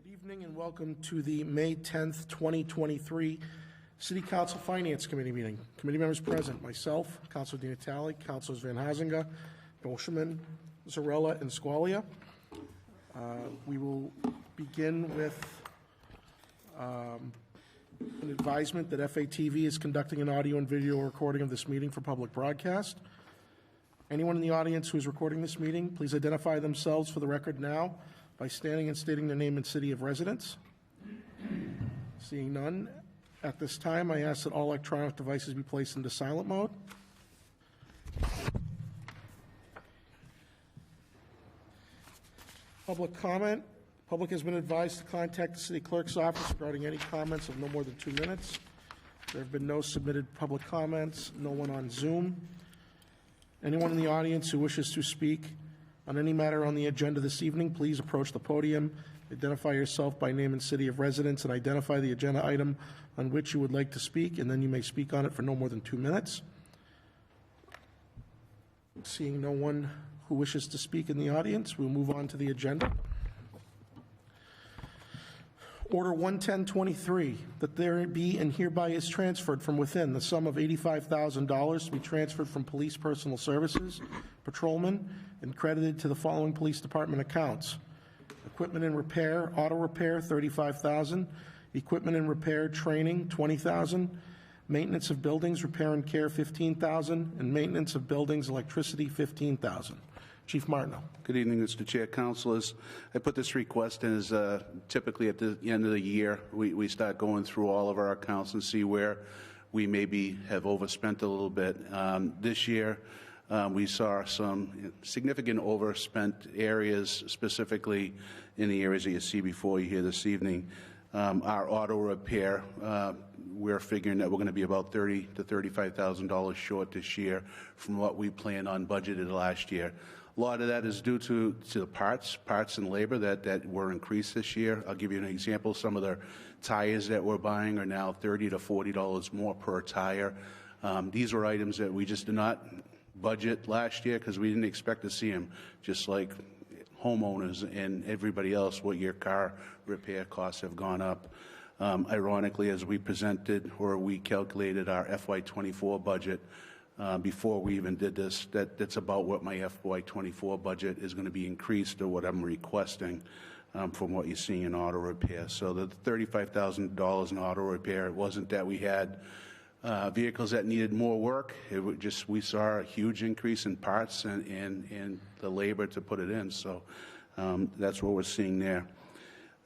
Evening and welcome to the May 10th, 2023 City Council Finance Committee meeting. Committee members present, myself, Councilor Di Natale, Councilors Van Hazinga, Bolsheman, Zarella, and Squalia. We will begin with an advisement that FATV is conducting an audio and video recording of this meeting for public broadcast. Anyone in the audience who is recording this meeting, please identify themselves for the record now by standing and stating their name and city of residence. Seeing none, at this time, I ask that all electronic devices be placed into silent mode. Public comment. Public has been advised to contact the city clerk's office regarding any comments of no more than 2 minutes. There have been no submitted public comments, no one on Zoom. Anyone in the audience who wishes to speak on any matter on the agenda this evening, please approach the podium, identify yourself by name and city of residence, and identify the agenda item on which you would like to speak, and then you may speak on it for no more than 2 minutes. Seeing no one who wishes to speak in the audience, we'll move on to the agenda. Order 11023, that there be and hereby is transferred from within the sum of $85,000 to be transferred from police personal services, patrolmen, and credited to the following police department accounts. Equipment and repair, auto repair, $35,000. Equipment and repair, training, $20,000. Maintenance of buildings, repair and care, $15,000. And maintenance of buildings, electricity, $15,000. Chief Martineau. Good evening, Mr. Chair, councilors. I put this request in as typically at the end of the year, we start going through all of our accounts and see where we maybe have overspent a little bit. This year, we saw some significant overspent areas, specifically in the areas that you see before you here this evening. Our auto repair, we're figuring that we're going to be about $30,000 to $35,000 short this year from what we planned on budgeted last year. A lot of that is due to the parts and labor that were increased this year. I'll give you an example. Some of the tires that we're buying are now $30 to $40 more per tire. These were items that we just did not budget last year because we didn't expect to see them, just like homeowners and everybody else, what your car repair costs have gone up. Ironically, as we presented or we calculated our FY24 budget, before we even did this, that's about what my FY24 budget is going to be increased or what I'm requesting from what you're seeing in auto repair. So the $35,000 in auto repair, it wasn't that we had vehicles that needed more work. It was just we saw a huge increase in parts and the labor to put it in. So that's what we're seeing there.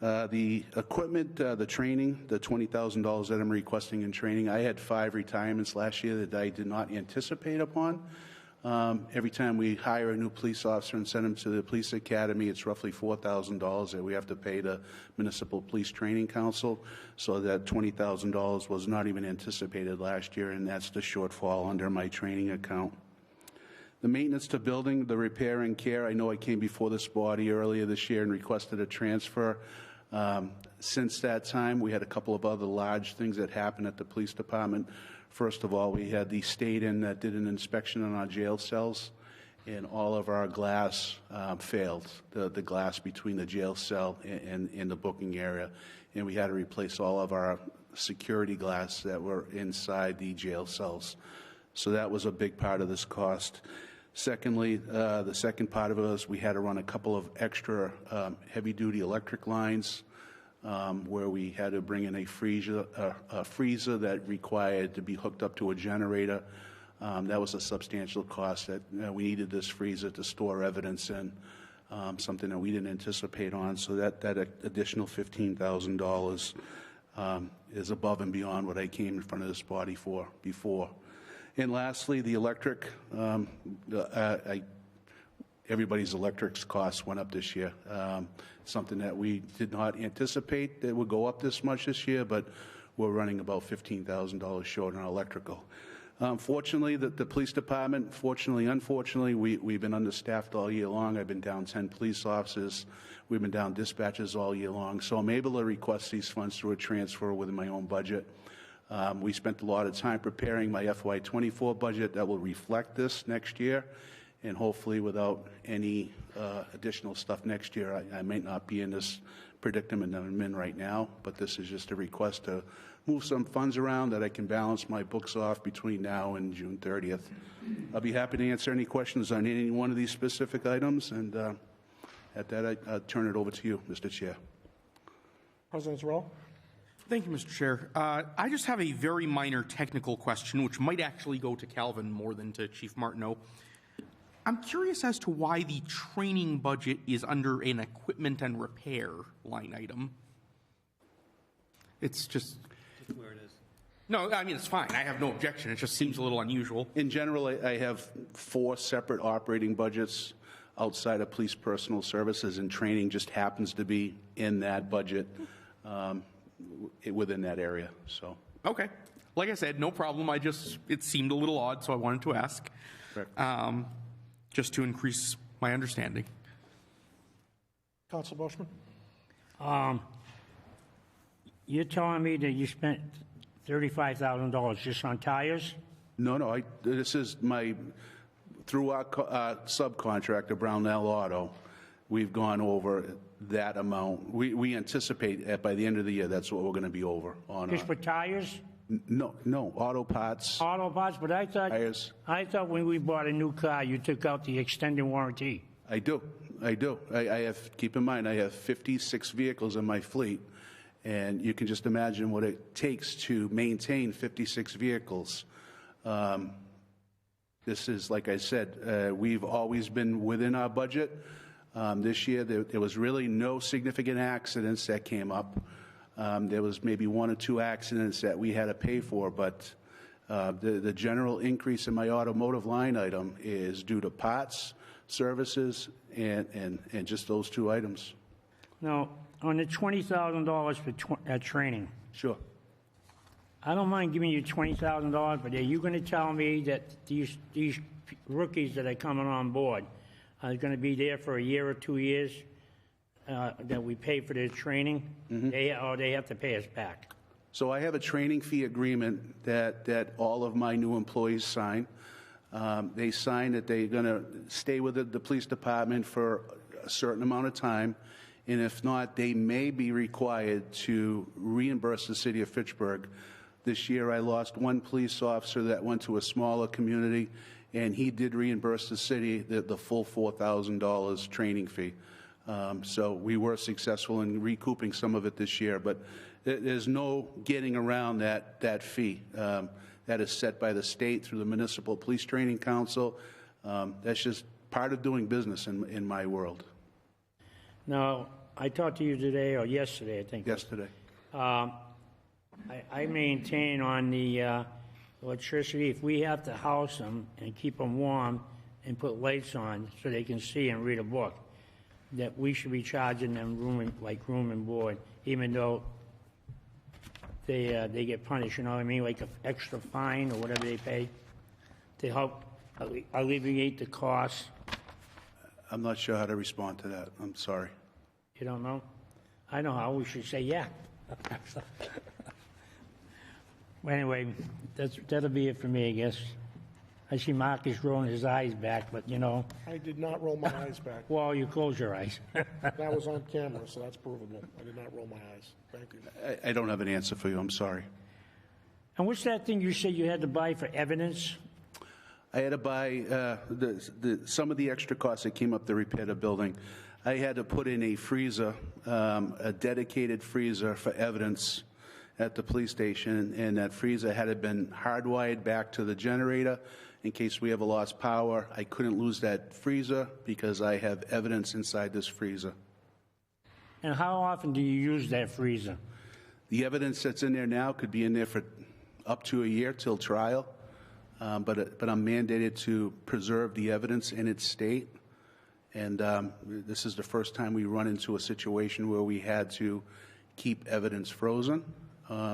The equipment, the training, the $20,000 that I'm requesting in training, I had 5 retirements last year that I did not anticipate upon. Every time we hire a new police officer and send him to the police academy, it's roughly $4,000 that we have to pay the Municipal Police Training Council. So that $20,000 was not even anticipated last year, and that's the shortfall under my training account. The maintenance to building, the repair and care, I know I came before this body earlier this year and requested a transfer. Since that time, we had a couple of other large things that happened at the police department. First of all, we had the state in that did an inspection on our jail cells, and all of our glass failed, the glass between the jail cell and the booking area, and we had to replace all of our security glass that were inside the jail cells. So that was a big part of this cost. Secondly, the second part of it was we had to run a couple of extra heavy-duty electric lines where we had to bring in a freezer that required to be hooked up to a generator. That was a substantial cost that we needed this freezer to store evidence in, something that we didn't anticipate on. So that additional $15,000 is above and beyond what I came in front of this body for before. And lastly, the electric, everybody's electric costs went up this year. Something that we did not anticipate that would go up this much this year, but we're running about $15,000 short on electrical. Fortunately, the police department, unfortunately, we've been understaffed all year long. I've been down 10 police officers. We've been down dispatchers all year long. So I'm able to request these funds through a transfer within my own budget. We spent a lot of time preparing my FY24 budget that will reflect this next year, and hopefully without any additional stuff next year, I might not be in this predicament that I'm in right now, but this is just a request to move some funds around that I can balance my books off between now and June 30th. I'll be happy to answer any questions on any one of these specific items, and at that, I'll turn it over to you, Mr. Chair. President Zarella? Thank you, Mr. Chair. I just have a very minor technical question, which might actually go to Calvin more than to Chief Martineau. I'm curious as to why the training budget is under an equipment and repair line item. It's just where it is. No, I mean, it's fine. I have no objection. It just seems a little unusual. In general, I have 4 separate operating budgets outside of police personal services, and training just happens to be in that budget within that area. So, Okay. Like I said, no problem. It seemed a little odd, so I wanted to ask. Correct. Just to increase my understanding. Council Boschman? You're telling me that you spent $35,000 just on tires? No, this is through our subcontractor, Brownell Auto, we've gone over that amount. We anticipate that by the end of the year, that's what we're going to be over on. Just for tires? No, auto parts, Auto parts, but tires. I thought when we bought a new car, you took out the extended warranty. I do. I have, keep in mind, I have 56 vehicles in my fleet, and you can just imagine what it takes to maintain 56 vehicles. This is, like I said, we've always been within our budget. This year, there was really no significant accidents that came up. There was maybe 1 or 2 accidents that we had to pay for, but the general increase in my automotive line item is due to parts, services, and just those 2 items. Now, on the $20,000 for training, Sure. I don't mind giving you $20,000, but are you going to tell me that these rookies that are coming on board are going to be there for a year or 2 years that we pay for their training? Or they have to pay us back? So I have a training fee agreement that all of my new employees sign. They sign that they're going to stay with the police department for a certain amount of time, and if not, they may be required to reimburse the city of Fitchburg. This year, I lost 1 police officer that went to a smaller community, and he did reimburse the city the full $4,000 training fee. So we were successful in recouping some of it this year, but there's no getting around that fee. That is set by the state through the Municipal Police Training Council. That's just part of doing business in my world. Now, I talked to you today, or yesterday, I think. Yesterday. I maintain on the electricity, if we have to house them and keep them warm and put lights on so they can see and read a book, that we should be charging them room and board, even though they get punished, you know what I mean, like an extra fine or whatever they pay to help alleviate the cost. I'm not sure how to respond to that. I'm sorry. You don't know? I know how. We should say yeah. Well, anyway, that'll be it for me, I guess. I see Marcus rolling his eyes back, but, you know. I did not roll my eyes back. Well, you close your eyes. That was on camera, so that's provable. I did not roll my eyes. Thank you. I don't have an answer for you. I'm sorry. And what's that thing you said you had to buy for evidence? I had to buy some of the extra costs that came up to repair the building. I had to put in a freezer, a dedicated freezer for evidence at the police station, and that freezer had been hardwired back to the generator in case we ever lost power. I couldn't lose that freezer because I have evidence inside this freezer. And how often do you use that freezer? The evidence that's in there now could be in there for up to a year till trial, but I'm mandated to preserve the evidence in its state. And this is the first time we run into a situation where we had to keep evidence frozen.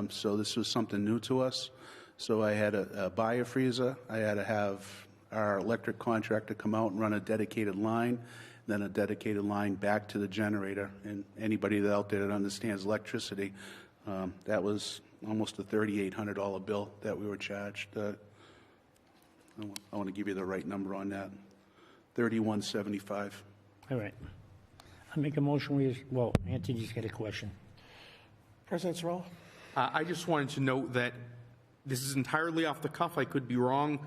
So this was something new to us. So I had to buy a freezer. I had to have our electric contractor come out and run a dedicated line, then a dedicated line back to the generator. And anybody out there that understands electricity, that was almost a $3,800 bill that we were charged. I want to give you the right number on that. $3,175. All right. I make a motion, well, Anthony's got a question. President Zarella? I just wanted to note that this is entirely off the cuff. I could be wrong,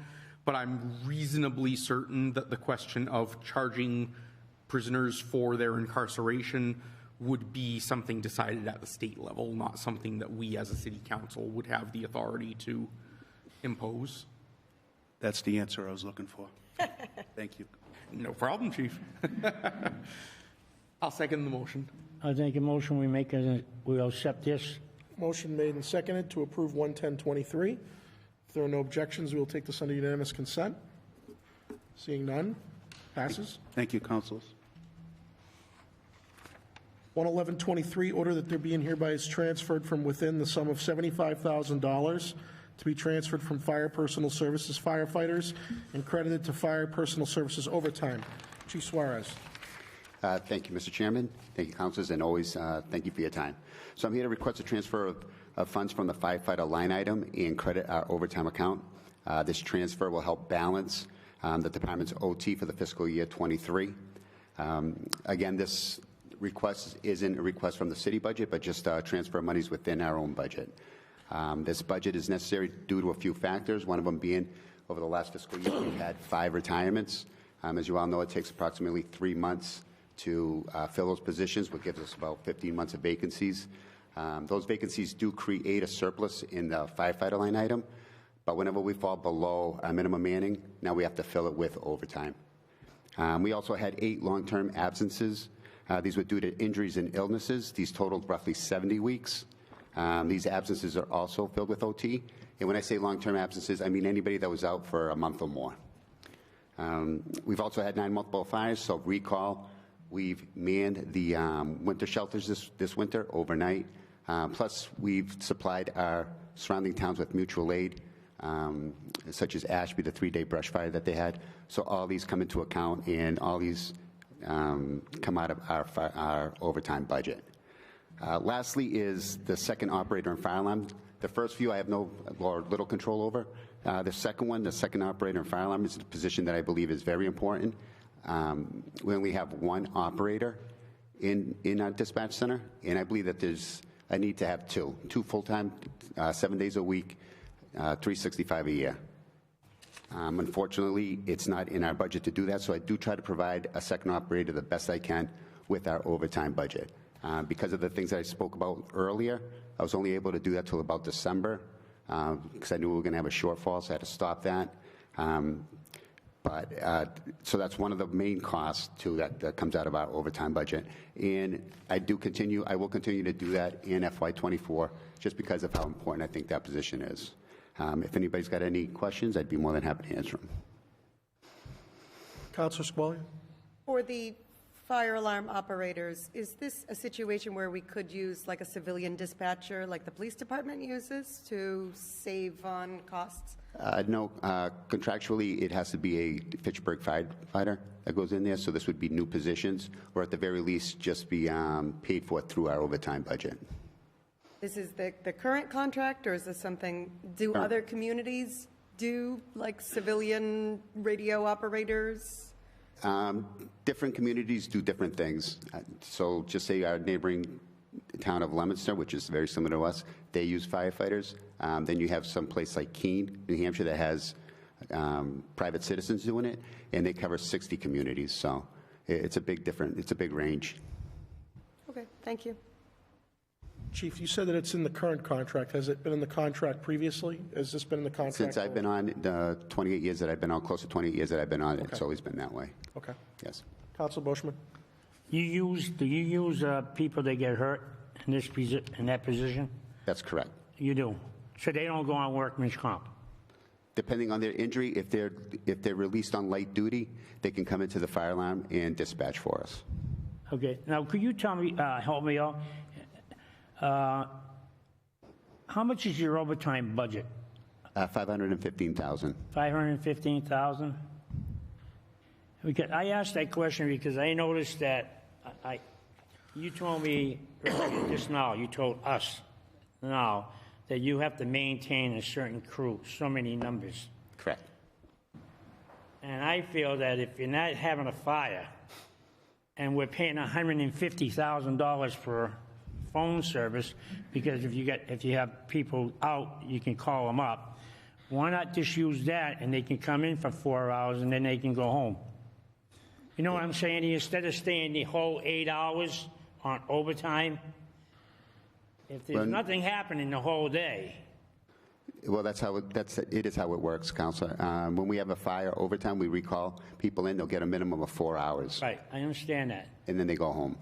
but I'm reasonably certain that the question of charging prisoners for their incarceration would be something decided at the state level, not something that we as a city council would have the authority to impose. That's the answer I was looking for. Thank you. No problem, Chief. I'll second the motion. I make a motion, we accept this. Motion made and seconded to approve 11023. If there are no objections, we will take this under unanimous consent. Seeing none, passes. Thank you, councilors. 11123, order that there be and hereby is transferred from within the sum of $75,000 to be transferred from Fire Personal Services firefighters and credited to Fire Personal Services overtime. Chief Suarez. Thank you, Mr. Chairman. Thank you, councilors, and always thank you for your time. So I'm here to request a transfer of funds from the firefighter line item and credit our overtime account. This transfer will help balance the department's OT for the fiscal year 23. Again, this request isn't a request from the city budget, but just transfer monies within our own budget. This budget is necessary due to a few factors, one of them being over the last fiscal year we've had 5 retirements. As you all know, it takes approximately 3 months to fill those positions, which gives us about 15 months of vacancies. Those vacancies do create a surplus in the firefighter line item, but whenever we fall below our minimum manning, now we have to fill it with overtime. We also had 8 long-term absences. These were due to injuries and illnesses. These totaled roughly 70 weeks. These absences are also filled with OT. And when I say long-term absences, I mean anybody that was out for a month or more. We've also had 9 multiple fires, so recall. We've manned the winter shelters this winter overnight. Plus, we've supplied our surrounding towns with mutual aid, such as Ashby, the 3-day brush fire that they had. So all these come into account, and all these come out of our overtime budget. Lastly is the second operator and fire alarm. The first few I have no or little control over. The second one, the second operator and fire alarm, is a position that I believe is very important. We only have 1 operator in our dispatch center, and I believe that there's a need to have 2 full-time, 7 days a week, 365 a year. Unfortunately, it's not in our budget to do that, so I do try to provide a second operator the best I can with our overtime budget. Because of the things that I spoke about earlier, I was only able to do that till about December because I knew we were going to have a shortfall, so I had to stop that. So that's one of the main costs too that comes out of our overtime budget, and I will continue to do that in FY24 just because of how important I think that position is. If anybody's got any questions, I'd be more than happy to answer them. Councilor Squalier. For the fire alarm operators, is this a situation where we could use like a civilian dispatcher like the police department uses to save on costs? No, contractually it has to be a Fitchburg firefighter that goes in there, so this would be new positions, or at the very least just be paid for through our overtime budget. This is the current contract, or is this something, do other communities do like civilian radio operators? Different communities do different things. So just say our neighboring town of Leominster, which is very similar to us, they use firefighters. Then you have some place like Keene, New Hampshire, that has private citizens doing it, and they cover 60 communities. So it's a big range. Okay, thank you. Chief, you said that it's in the current contract. Has it been in the contract previously? Has this been in the contract? Since I've been on the 28 years that I've been on, close to 28 years that I've been on it, it's always been that way. Okay. Yes. Councilor Bushman. Do you use people that get hurt in that position? That's correct. You do? So they don't go on workman's comp? Depending on their injury, if they're released on light duty, they can come into the fire alarm and dispatch for us. Okay. Now, could you tell me, help me out? How much is your overtime budget? $515,000. $515,000? Because I asked that question because I noticed that you told me just now, you told us now that you have to maintain a certain crew, so many numbers. Correct. And I feel that if you're not having a fire and we're paying $150,000 for phone service, because if you have people out, you can call them up. Why not just use that, and they can come in for 4 hours, and then they can go home? You know what I'm saying? Instead of staying the whole 8 hours on overtime, if there's nothing happening the whole day. Well, it is how it works, Counselor. When we have a fire overtime, we recall people in, they'll get a minimum of 4 hours, Right, I understand that. and then they go home.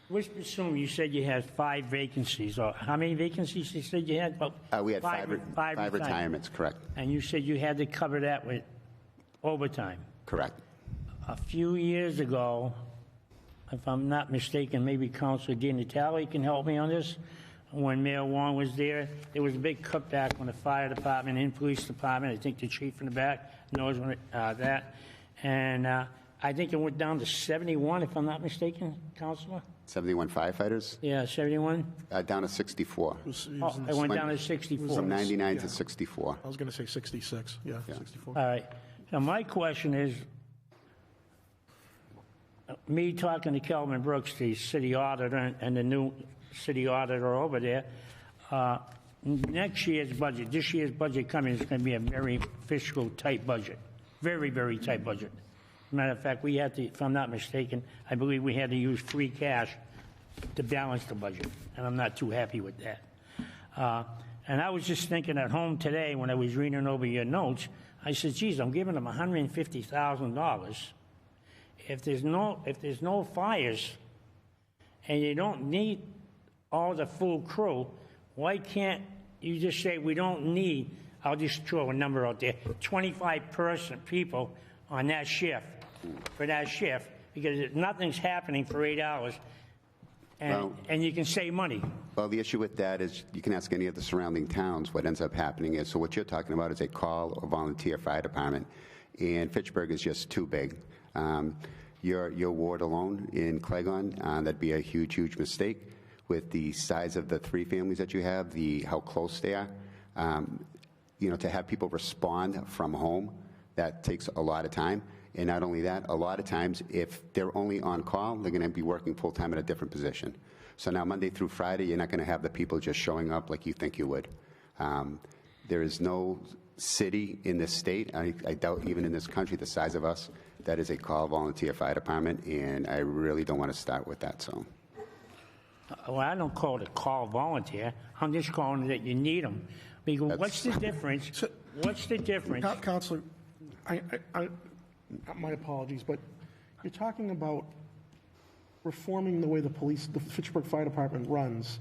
Let's assume you said you had 5 vacancies, or how many vacancies you said you had? About We had five retirements. retirements, correct? And you said you had to cover that with overtime. Correct. A few years ago, if I'm not mistaken, maybe Councilor Di Natale can help me on this. When Mayor Wong was there was a big cutback on the fire department and police department. I think the chief in the back knows that. And I think it went down to 71, if I'm not mistaken, Councilor? 71 firefighters, Yeah, 71? down to 64. Oh, it went down to 64. From 99 to 64. I was going to say 66, yeah, 64. All right. So my question is, me talking to Kelvin Brooks, the city auditor, and the new city auditor over there, next year's budget, this year's budget coming is going to be a very fiscal tight budget. Very, very tight budget. Matter of fact, we had to, if I'm not mistaken, I believe we had to use free cash to balance the budget, and I'm not too happy with that. And I was just thinking at home today when I was reading over your notes, I said, geez, I'm giving them $150,000. If there's no fires and you don't need all the full crew, why can't you just say we don't need, I'll just throw a number out there, 25 people on that shift, for that shift, because nothing's happening for 8 hours, and you can save money. Well, the issue with that is you can ask any of the surrounding towns. What ends up happening is, so what you're talking about is a call or volunteer fire department, and Fitchburg is just too big. Your ward alone in Clegon, that'd be a huge, huge mistake with the size of the 3 families that you have, how close they are. To have people respond from home, that takes a lot of time. And not only that, a lot of times, if they're only on call, they're going to be working full-time in a different position. So now Monday through Friday, you're not going to have the people just showing up like you think you would. There is no city in this state, I doubt even in this country, the size of us, that is a call volunteer fire department, and I really don't want to start with that, so. Well, I don't call it a call volunteer. I'm just calling it that you need them. Because what's the difference? What's the difference? Counselor, my apologies, but you're talking about reforming the way the Fitchburg Fire Department runs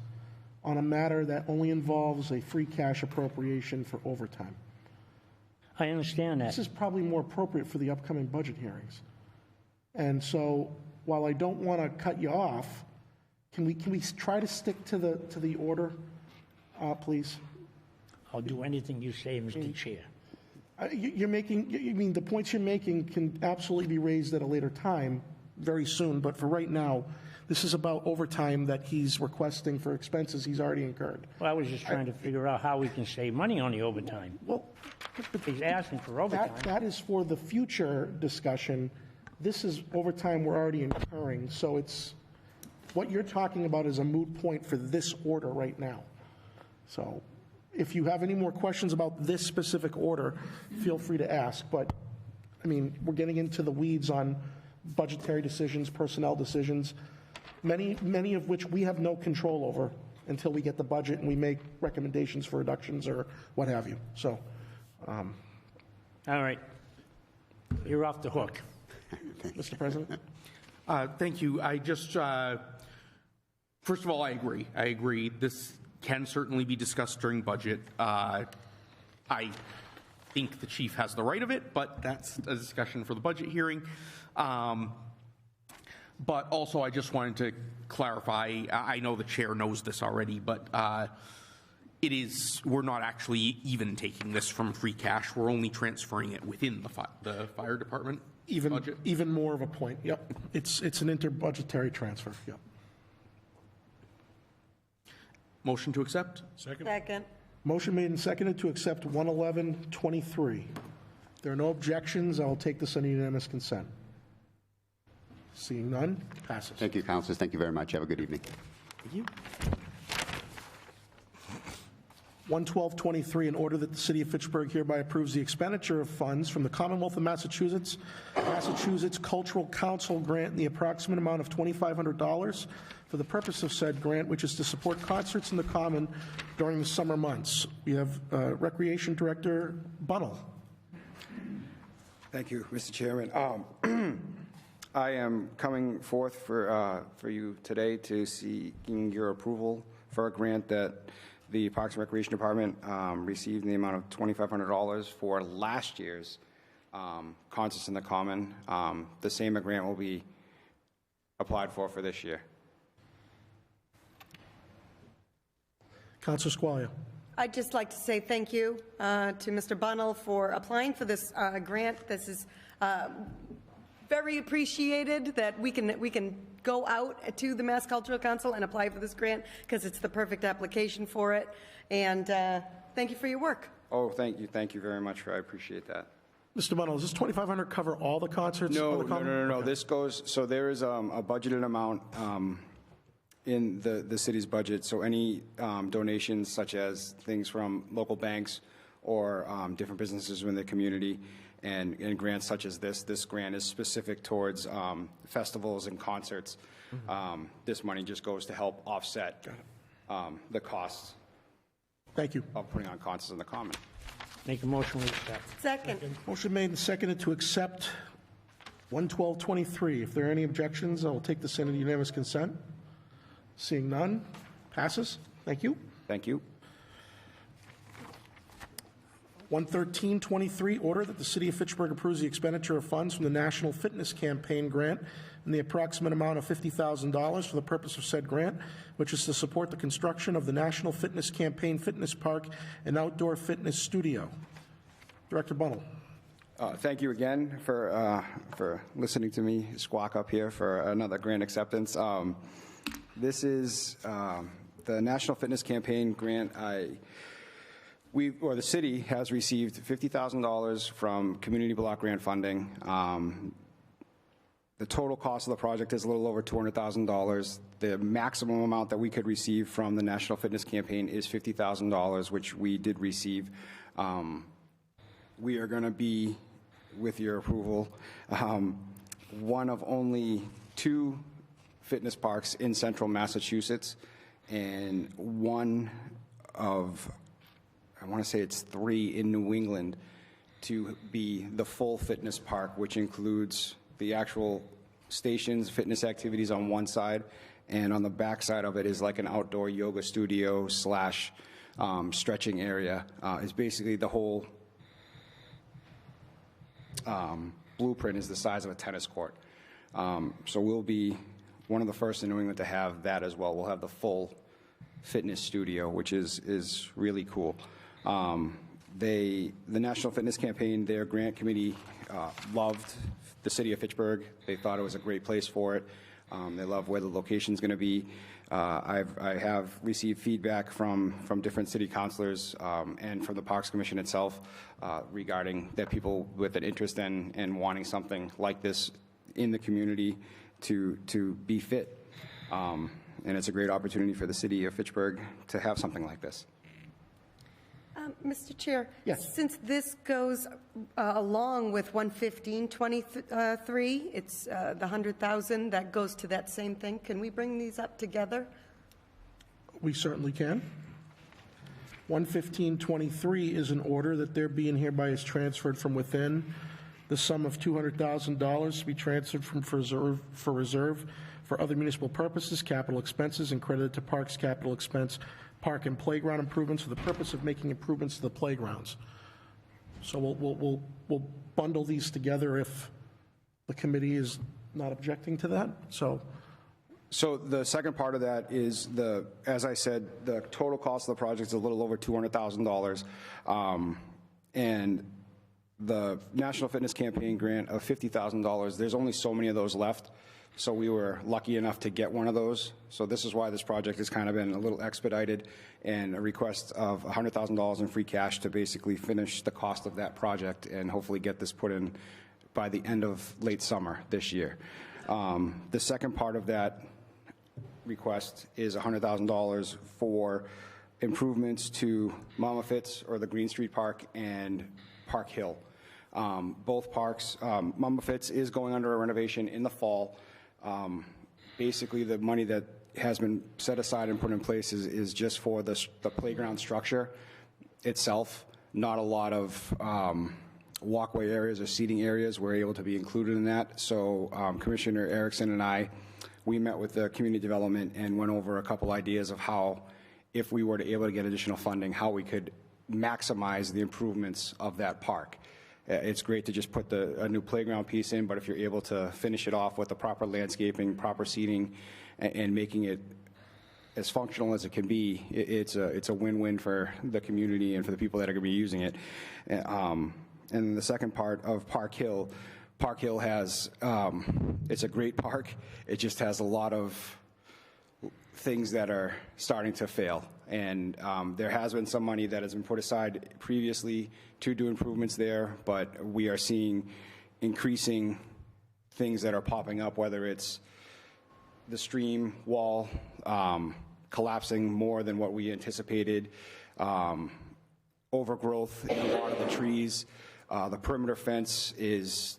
on a matter that only involves a free cash appropriation for overtime. I understand that. This is probably more appropriate for the upcoming budget hearings. And so, while I don't want to cut you off, can we try to stick to the order, please? I'll do anything you say, Mr. Chair. The points you're making can absolutely be raised at a later time, very soon, but for right now, this is about overtime that he's requesting for expenses he's already incurred. Well, I was just trying to figure out how we can save money on the overtime. Well, He's asking for overtime. that is for the future discussion. This is overtime we're already incurring, so it's, what you're talking about is a moot point for this order right now. So if you have any more questions about this specific order, feel free to ask, but, we're getting into the weeds on budgetary decisions, personnel decisions, many of which we have no control over until we get the budget and we make recommendations for reductions or what have you. So, All right. You're off the hook. Mr. President? Thank you. I just, first of all, I agree. I agree. This can certainly be discussed during budget. I think the chief has the right of it, but that's a discussion for the budget hearing. But also, I just wanted to clarify, I know the chair knows this already, but we're not actually even taking this from free cash. We're only transferring it within the fire department budget. Even more of a point, yep. It's an interbudgetary transfer, yep. Motion to accept? Second. Motion made and seconded to accept 111-23. There are no objections. I will take this on unanimous consent. Seeing none, passes. Thank you, councilors. Thank you very much. Have a good evening. Thank you. 11223, in order that the City of Fitchburg hereby approves the expenditure of funds from the Commonwealth of Massachusetts, Massachusetts Cultural Council grant in the approximate amount of $2,500 for the purpose of said grant, which is to support concerts in the Common during the summer months. We have Recreation Director Bunnell. Thank you, Mr. Chairman. I am coming forth for you today to seeking your approval for a grant that the Parks and Recreation Department received in the amount of $2,500 for last year's concerts in the Common. The same grant will be applied for this year. Councilor Squalia. I'd just like to say thank you to Mr. Bunnell for applying for this grant. This is very appreciated that we can go out to the Mass Cultural Council and apply for this grant because it's the perfect application for it. And thank you for your work. Oh, thank you very much. I appreciate that. Mr. Bunnell, does this $2,500 cover all the concerts? No, on the Common? no. Okay. This goes, so there is a budgeted amount in the city's budget. So any donations such as things from local banks or different businesses within the community and grants such as this grant is specific towards festivals and concerts. This money just goes to help offset the costs Thank you. of putting on concerts in the Common. Make a motion, we accept. Second. Motion made and seconded to accept 11223. If there are any objections, I will take this into unanimous consent. Seeing none, passes. Thank you. Thank you. 11323, order that the City of Fitchburg approves the expenditure of funds from the National Fitness Campaign grant in the approximate amount of $50,000 for the purpose of said grant, which is to support the construction of the National Fitness Campaign Fitness Park and Outdoor Fitness Studio. Director Bunnell. Thank you again for listening to me squawk up here for another grant acceptance. This is the National Fitness Campaign grant. The city has received $50,000 from Community Block Grant funding. The total cost of the project is a little over $200,000. The maximum amount that we could receive from the National Fitness Campaign is $50,000, which we did receive. We are going to be, with your approval, one of only 2 fitness parks in central Massachusetts, and one of, I want to say it's 3 in New England, to be the full fitness park, which includes the actual stations, fitness activities on one side, and on the back side of it is like an outdoor yoga studio slash stretching area. It's basically the whole blueprint is the size of a tennis court. So we'll be one of the first in New England to have that as well. We'll have the full fitness studio, which is really cool. The National Fitness Campaign, their grant committee loved the city of Fitchburg. They thought it was a great place for it. They love where the location's going to be. I have received feedback from different city councilors and from the Parks Commission itself regarding that people with an interest in wanting something like this in the community to be fit. And it's a great opportunity for the city of Fitchburg to have something like this. Mr. Chair. Yes. Since this goes along with 11523, it's the 100,000 that goes to that same thing. Can we bring these up together? We certainly can. 11523 is an order that there being hereby is transferred from within the sum of $200,000 to be transferred from for reserve for other municipal purposes, capital expenses, and credited to Parks capital expense, park and playground improvements for the purpose of making improvements to the playgrounds. So we'll bundle these together if the committee is not objecting to that. So the second part of that is as I said, the total cost of the project is a little over $200,000. And the National Fitness Campaign grant of $50,000, there's only so many of those left. So we were lucky enough to get one of those. So this is why this project has kind of been a little expedited, and a request of $100,000 in free cash to basically finish the cost of that project and hopefully get this put in by the end of late summer this year. The second part of that request is $100,000 for improvements to Mama Fitz or the Green Street Park and Park Hill. Both parks, Mama Fitz is going under a renovation in the fall. Basically, the money that has been set aside and put in place is just for the playground structure itself. Not a lot of walkway areas or seating areas were able to be included in that. So Commissioner Erickson and I, we met with the community development and went over a couple ideas of how, if we were to able to get additional funding, how we could maximize the improvements of that park. It's great to just put a new playground piece in, but if you're able to finish it off with the proper landscaping, proper seating, and making it as functional as it can be, it's a win-win for the community and for the people that are going to be using it. And the second part of Park Hill has, it's a great park. It just has a lot of things that are starting to fail. And there has been some money that has been put aside previously to do improvements there, but we are seeing increasing things that are popping up, whether it's the stream wall collapsing more than what we anticipated, overgrowth in a lot of the trees. The perimeter fence is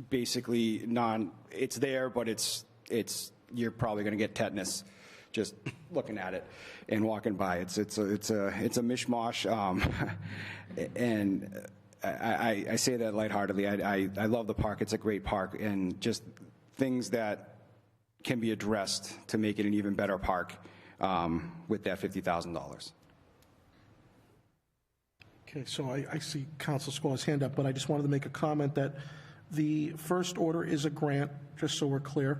basically it's there, but you're probably going to get tetanus just looking at it and walking by. It's a mishmash, and I say that lightheartedly. I love the park. It's a great park, and just things that can be addressed to make it an even better park with that $50,000. Okay, so I see Council Squall's hand up, but I just wanted to make a comment that the first order is a grant, just so we're clear,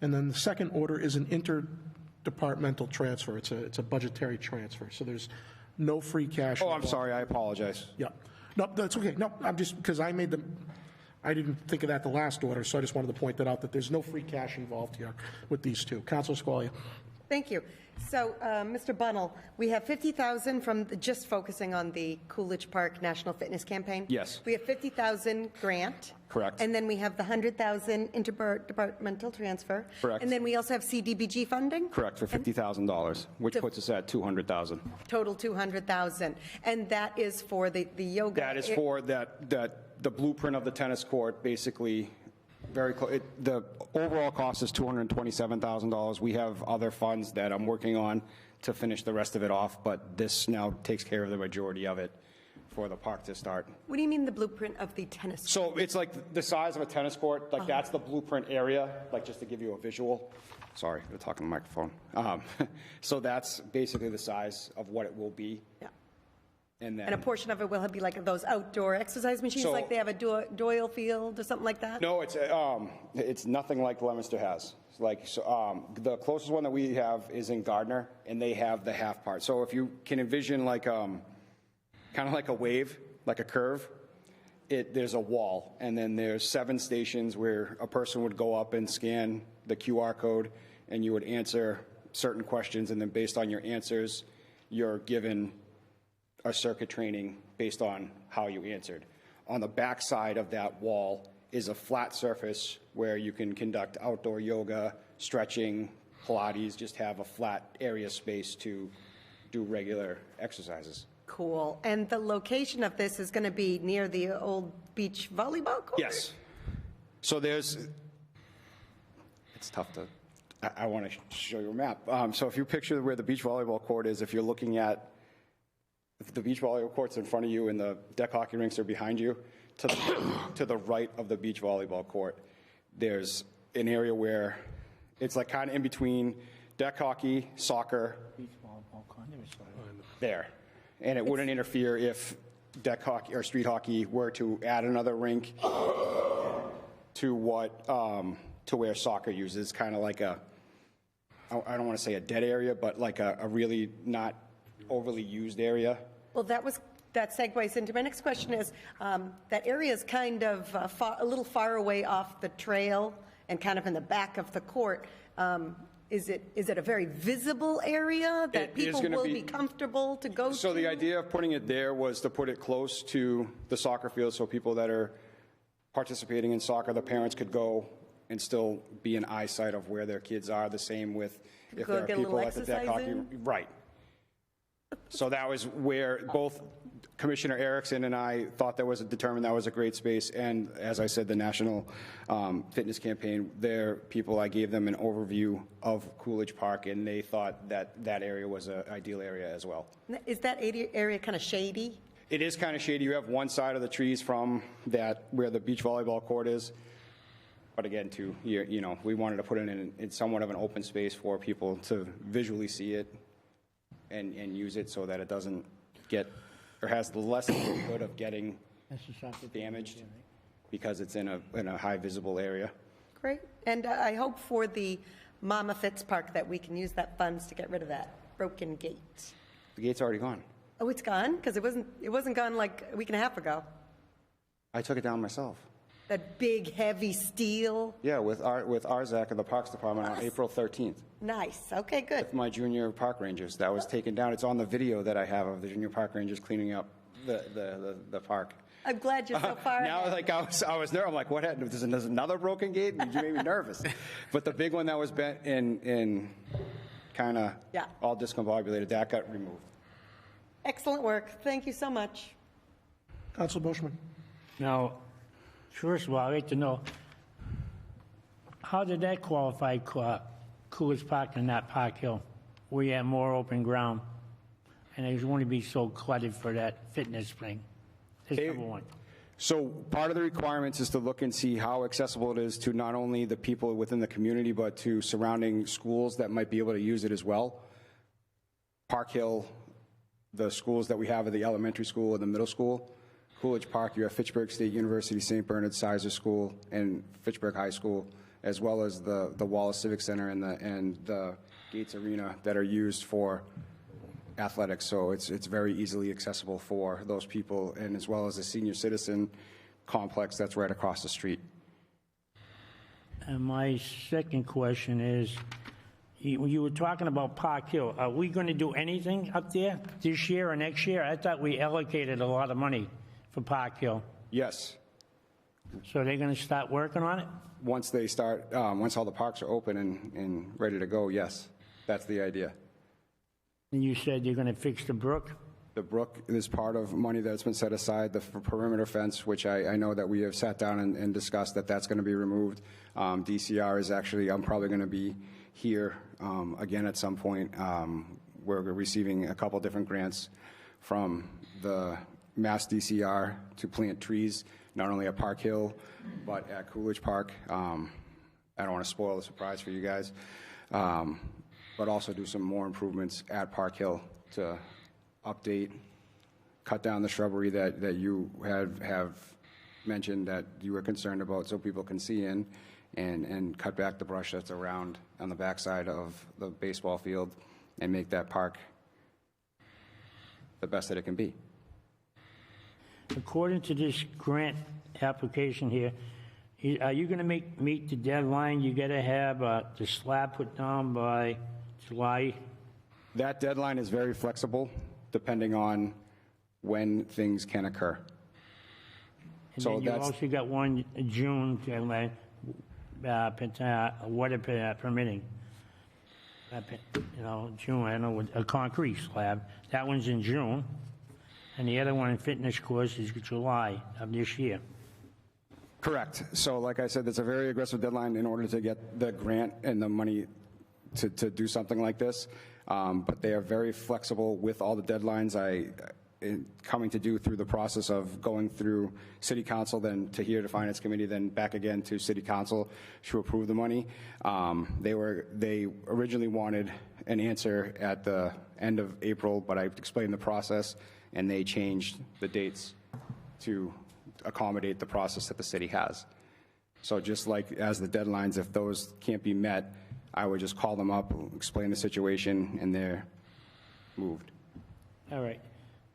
and then the second order is an interdepartmental transfer. It's a budgetary transfer, so there's no free cash. Oh, I'm sorry. I apologize. Yeah. No, that's okay. No, I'm just, because I didn't think of that the last order, so I just wanted to point that out, that there's no free cash involved here with these two. Councilor Squalia. Thank you. So, Mr. Bunnell, we have $50,000 from just focusing on the Coolidge Park National Fitness Campaign. Yes. We have $50,000 grant. Correct. And then we have the $100,000 interdepartmental transfer. Correct. And then we also have CDBG funding. Correct, for $50,000, which puts us at $200,000. Total $200,000. And that is for the yoga. That is for the blueprint of the tennis court, basically. Very close. The overall cost is $227,000. We have other funds that I'm working on to finish the rest of it off, but this now takes care of the majority of it for the park to start. What do you mean the blueprint of the tennis court? So it's like the size of a tennis court. Like that's the blueprint area, like just to give you a visual. Sorry, I'm talking to the microphone. So that's basically the size of what it will be. Yeah. And then And a portion of it will be like those outdoor exercise machines, So- like they have a Doyle Field or something like that? No, it's nothing like Leominster has. The closest one that we have is in Gardner, and they have the half part. So if you can envision like kind of like a wave, like a curve, there's a wall, and then there's 7 stations where a person would go up and scan the QR code, and you would answer certain questions, and then based on your answers, you're given a circuit training based on how you answered. On the back side of that wall is a flat surface where you can conduct outdoor yoga, stretching, Pilates, just have a flat area space to do regular exercises. Cool. And the location of this is going to be near the old beach volleyball court? Yes. So it's tough to, I want to show you a map. So if you picture where the beach volleyball court is, if you're looking at the beach volleyball court's in front of you and the deck hockey rinks are behind you, to the right of the beach volleyball court, there's an area where it's like kind of in between deck hockey, soccer, there. And it wouldn't interfere if deck hockey or street hockey were to add another rink to where soccer uses, kind of like I don't want to say a dead area, but like a really not overly used area. Well, that segues into my next question is, that area is kind of a little far away off the trail and kind of in the back of the court. Is it a very visible area that It is people gonna will be- be comfortable to go to? So the idea of putting it there was to put it close to the soccer field so people that are participating in soccer, the parents could go and still be an eyesight of where their kids are. The same with if Go there are get a little people at the deck exercise hockey. in? Right. So that was where both Commissioner Erickson and I thought determined that was a great space. And as I said, the National Fitness Campaign, their people, I gave them an overview of Coolidge Park, and they thought that that area was an ideal area as well. Is that area kind of shady? It is kind of shady. You have one side of the trees from that where the beach volleyball court is. But again, we wanted to put it in somewhat of an open space for people to visually see it and use it so that it doesn't get, or has the less likelihood of getting damaged because it's in a high visible area. Great. And I hope for the Mama Fitz Park that we can use that funds to get rid of that broken gate. The gate's already gone. Oh, it's gone? Because it wasn't gone like a week and a half ago. I took it down myself. That big, heavy steel. Yeah, with RZAC and the Parks Department on April 13th. Nice. Okay, good. With my junior park rangers. That was taken down. It's on the video that I have of the junior park rangers cleaning up the park. I'm glad you're so far Now, ahead. like I was there. I'm like, what happened? There's another broken gate? You made me nervous. But the big one that was bent in kind of all discombobulated, that got removed. Excellent work. Thank you so much. Council Bushman. Now, first of all, I'd like to know, how did that qualify Coolidge Park and not Park Hill, where you have more open ground? And there's going to be so cluttered for that fitness thing. That's number one. So part of the requirements is to look and see how accessible it is to not only the people within the community, but to surrounding schools that might be able to use it as well. Park Hill, the schools that we have at the elementary school and the middle school. Coolidge Park, you have Fitchburg State University, St. Bernard Sizer School, and Fitchburg High School, as well as the Wallace Civic Center and the Gates Arena that are used for athletics. So it's very easily accessible for those people, and as well as the senior citizen complex that's right across the street. And my second question is, you were talking about Park Hill. Are we going to do anything up there this year or next year? I thought we allocated a lot of money for Park Hill. Yes. So they're going to start working on it? Once they start, once all the parks are open and ready to go, yes. That's the idea. And you said you're going to fix the brook? The brook is part of money that's been set aside, the perimeter fence, which I know that we have sat down and discussed that's going to be removed. DCR is actually, I'm probably going to be here again at some point. We're receiving a couple different grants from the Mass DCR to plant trees, not only at Park Hill, but at Coolidge Park. I don't want to spoil the surprise for you guys, but also do some more improvements at Park Hill to update, cut down the shrubbery that you have mentioned that you were concerned about so people can see in, and cut back the brush that's around on the backside of the baseball field and make that park the best that it can be. According to this grant application here, are you going to meet the deadline? You got to have the slab put down by July? That deadline is very flexible, depending on when things can occur. And So then you that's- also got one June deadline, water permitting. June, I don't know, with a concrete slab. That one's in June. And the other one in fitness course is July of this year. Correct. So like I said, it's a very aggressive deadline in order to get the grant and the money to do something like this. But they are very flexible with all the deadlines. Coming to do through the process of going through City Council, then to here to Finance Committee, then back again to City Council to approve the money. They originally wanted an answer at the end of April, but I explained the process, and they changed the dates to accommodate the process that the city has. So just like as the deadlines, if those can't be met, I would just call them up, explain the situation, and they're moved. All right.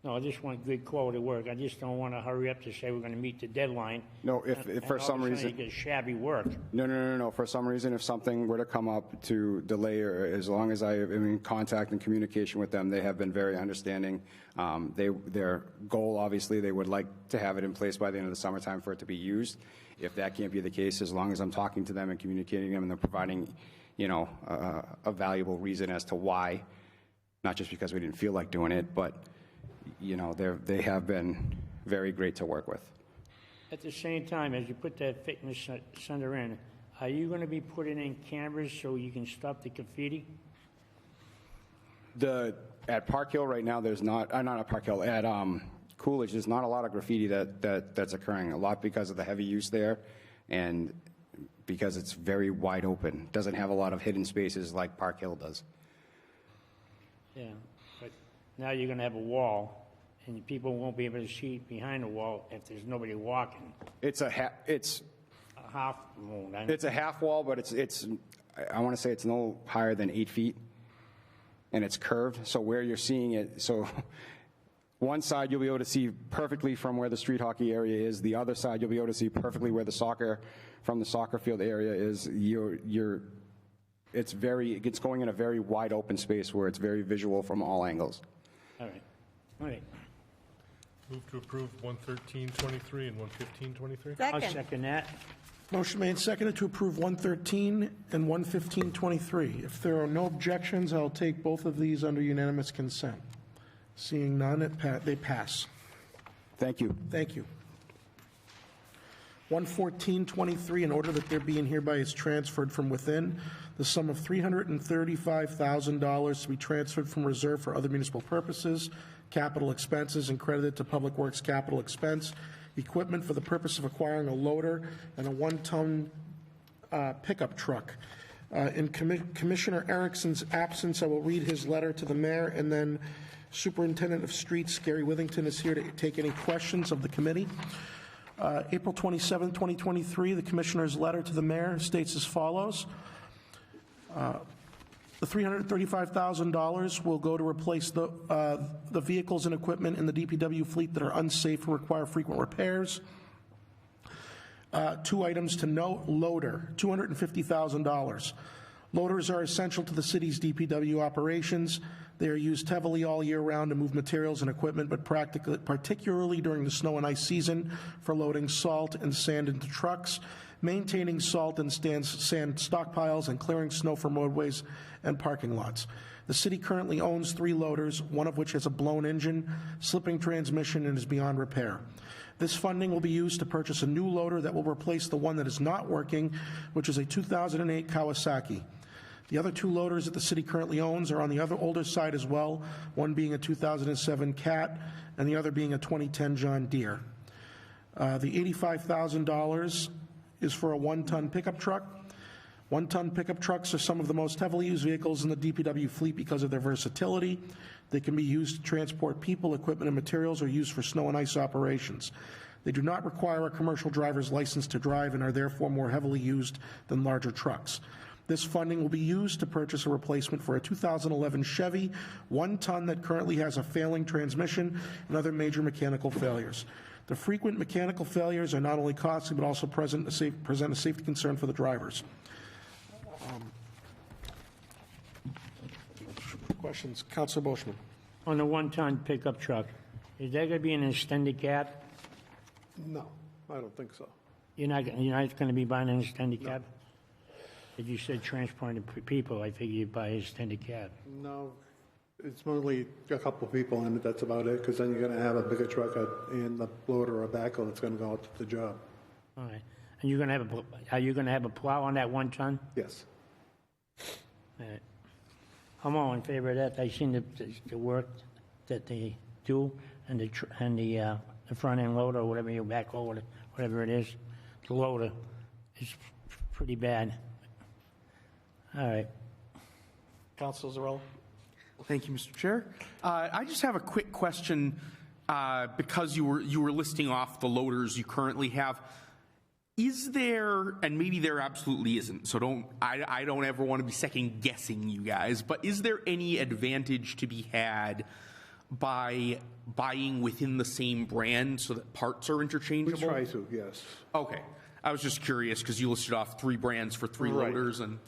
No, I just want good quality work. I just don't want to hurry up to say we're going to meet the deadline. No, if for some And all of a sudden reason. you get shabby work. No. For some reason, if something were to come up to delay, or as long as I am in contact and communication with them, they have been very understanding. Their goal, obviously, they would like to have it in place by the end of the summertime for it to be used. If that can't be the case, as long as I'm talking to them and communicating them, and they're providing, a valuable reason as to why, not just because we didn't feel like doing it, but, they have been very great to work with. At the same time, as you put that fitness center in, are you going to be putting in cameras so you can stop the graffiti? At Park Hill right now, there's not at Park Hill, at Coolidge, there's not a lot of graffiti that's occurring, a lot because of the heavy use there, and because it's very wide open. Doesn't have a lot of hidden spaces like Park Hill does. Yeah, but now you're going to have a wall, and people won't be able to see behind the wall if there's nobody walking. It's a A half moon. it's a half wall, but it's I want to say it's no higher than 8 feet, and it's curved. So where you're seeing it, so one side you'll be able to see perfectly from where the street hockey area is. The other side you'll be able to see perfectly where the soccer field area is. It's going in a very wide open space where it's very visual from all angles. All right. Move to approve 11323 and 11523. I'll Second. second that. Motion made, seconded to approve 113 and 11523. If there are no objections, I'll take both of these under unanimous consent. Seeing none, they pass. Thank you. Thank you. 11423, in order that there be and hereby is transferred from within, the sum of $335,000 to be transferred from reserve for other municipal purposes, capital expenses, and credited to Public Works capital expense, equipment for the purpose of acquiring a loader and a one-ton pickup truck. In Commissioner Erickson's absence, I will read his letter to the mayor, and then Superintendent of Streets, Gary Withington, is here to take any questions of the committee. April 27, 2023, the Commissioner's letter to the mayor states as follows. The $335,000 will go to replace the vehicles and equipment in the DPW fleet that are unsafe or require frequent repairs. Two items to note: loader, $250,000. Loaders are essential to the city's DPW operations. They are used heavily all year round to move materials and equipment, but particularly during the snow and ice season for loading salt and sand into trucks, maintaining salt and sand stockpiles, and clearing snow from roadways and parking lots. The city currently owns 3 loaders, one of which has a blown engine, slipping transmission, and is beyond repair. This funding will be used to purchase a new loader that will replace the one that is not working, which is a 2008 Kawasaki. The other 2 loaders that the city currently owns are on the other older side as well, one being a 2007 Cat and the other being a 2010 John Deere. The $85,000 is for a 1-ton pickup truck. 1-ton pickup trucks are some of the most heavily used vehicles in the DPW fleet because of their versatility. They can be used to transport people, equipment, and materials, or used for snow and ice operations. They do not require a commercial driver's license to drive and are therefore more heavily used than larger trucks. This funding will be used to purchase a replacement for a 2011 Chevy 1-ton that currently has a failing transmission and other major mechanical failures. The frequent mechanical failures are not only costly but also present a safety concern for the drivers. Questions? Councilor Boschman. On the 1-ton pickup truck, is that going to be an extended cab? No, I don't think so. You're not going to be buying an extended cab? If you said transporting people, I figured you'd buy an extended cab. No, it's only a couple of people in it, that's about it, because then you're going to have a bigger truck and the loader or a backhoe that's going to go out to the job. All right. And are you going to have a plow on that 1-ton? Yes. All right. I'm all in favor of that. I've seen the work that they do, and the front end loader, or whatever, your backhoe, whatever it is, the loader is pretty bad. All right. Councilor Zarella. Thank you, Mr. Chair. I just have a quick question because you were listing off the loaders you currently have. Is there, and maybe there absolutely isn't, so I don't ever want to be second guessing you guys, but is there any advantage to be had by buying within the same brand so that parts are We interchangeable? try to, yes. Okay. I was just curious because you listed off 3 brands for 3 Right. loaders and,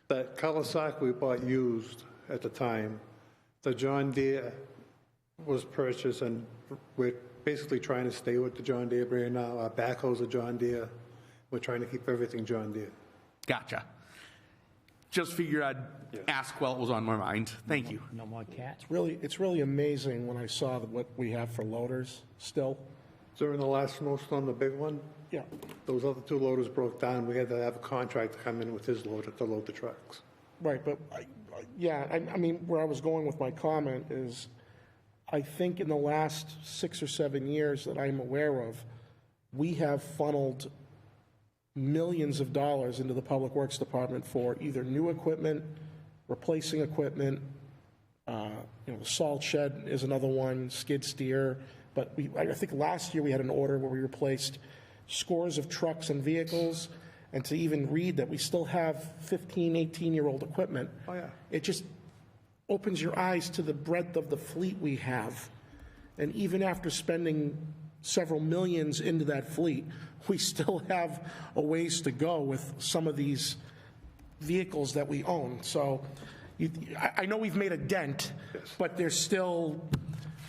That Kawasaki we bought used at the time, the John Deere was purchased, and we're basically trying to stay with the John Deere brand now. Our backhoes are John Deere. We're trying to keep everything John Deere. gotcha. Just figured I'd ask while it was on my mind. Thank you. No more cats? It's really amazing when I saw what we have for loaders still. During the last snowstorm, the big one, Yeah, those other 2 loaders broke down. We had to have a contractor come in with his loader to load the trucks. right, but, I mean, where I was going with my comment is, I think in the last 6 or 7 years that I'm aware of, we have funneled millions of dollars into the Public Works Department for either new equipment, replacing equipment, the salt shed is another one, skid steer, but I think last year we had an order where we replaced scores of trucks and vehicles, and to even read that we still have 15, 18-year-old equipment. Oh, yeah. It just opens your eyes to the breadth of the fleet we have. And even after spending several millions into that fleet, we still have a ways to go with some of these vehicles that we own. So I know we've made a dent, but there's still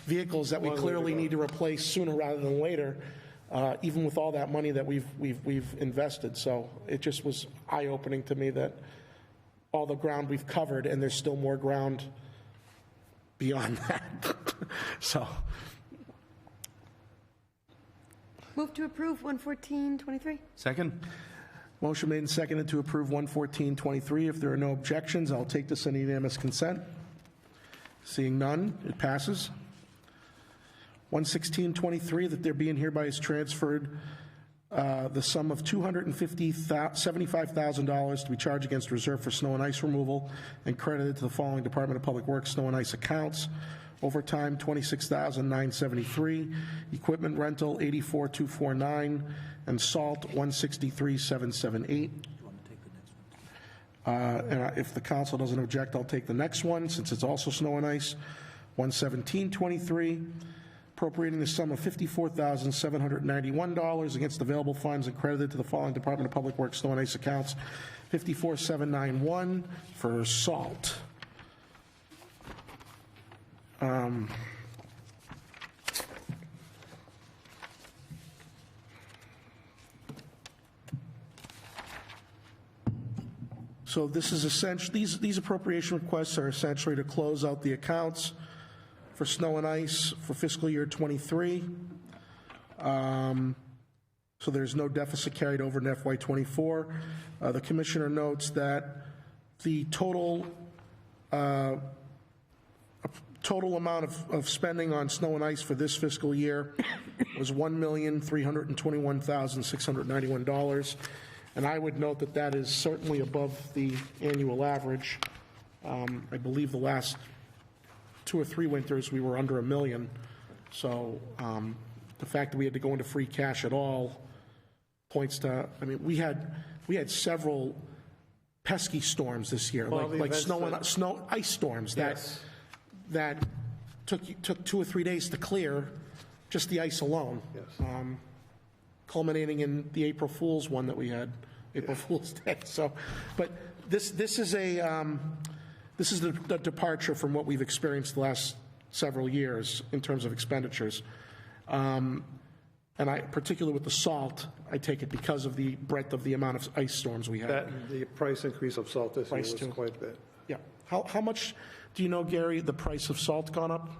vehicles that we clearly need to replace sooner rather than later, even with all that money that we've invested. So it just was eye-opening to me that all the ground we've covered, and there's still more ground beyond that. So, Move to approve 114-23. Second? motion made and seconded to approve 114-23. If there are no objections, I'll take this on unanimous consent. Seeing none, it passes. 116-23, that there being hereby is transferred the sum of $275,000 to be charged against reserve for snow and ice removal and credited to the following Department of Public Works snow and ice accounts. Overtime, $26,973. Equipment rental, $84,249. And salt, $163,778. And if the council doesn't object, I'll take the next one, since it's also snow and ice. 117-23, appropriating the sum of $54,791 against available funds and credited to the following Department of Public Works snow and ice accounts. $54,791 for salt. So this is essentially, these appropriation requests are essentially to close out the accounts for snow and ice for fiscal year '23. So there's no deficit carried over in FY '24. The commissioner notes that the total amount of spending on snow and ice for this fiscal year was $1,321,691. And I would note that that is certainly above the annual average. I believe the last 2 or 3 winters, we were under $1 million. So the fact that we had to go into free cash at all points to, I mean, we had several pesky storms this year, Well, the like events ice storms Yes. that took 2 or 3 days to clear, just the ice alone. Yes. Culminating in the April Fool's one that we had, April Fool's Day. So, but this is the departure from what we've experienced the last several years in terms of expenditures. And I, particularly with the salt, I take it because of the breadth of the amount of ice storms we had. The price increase of salt this year Price was too. quite a bit. Yeah. How much, do you know, Gary, the price of salt gone up?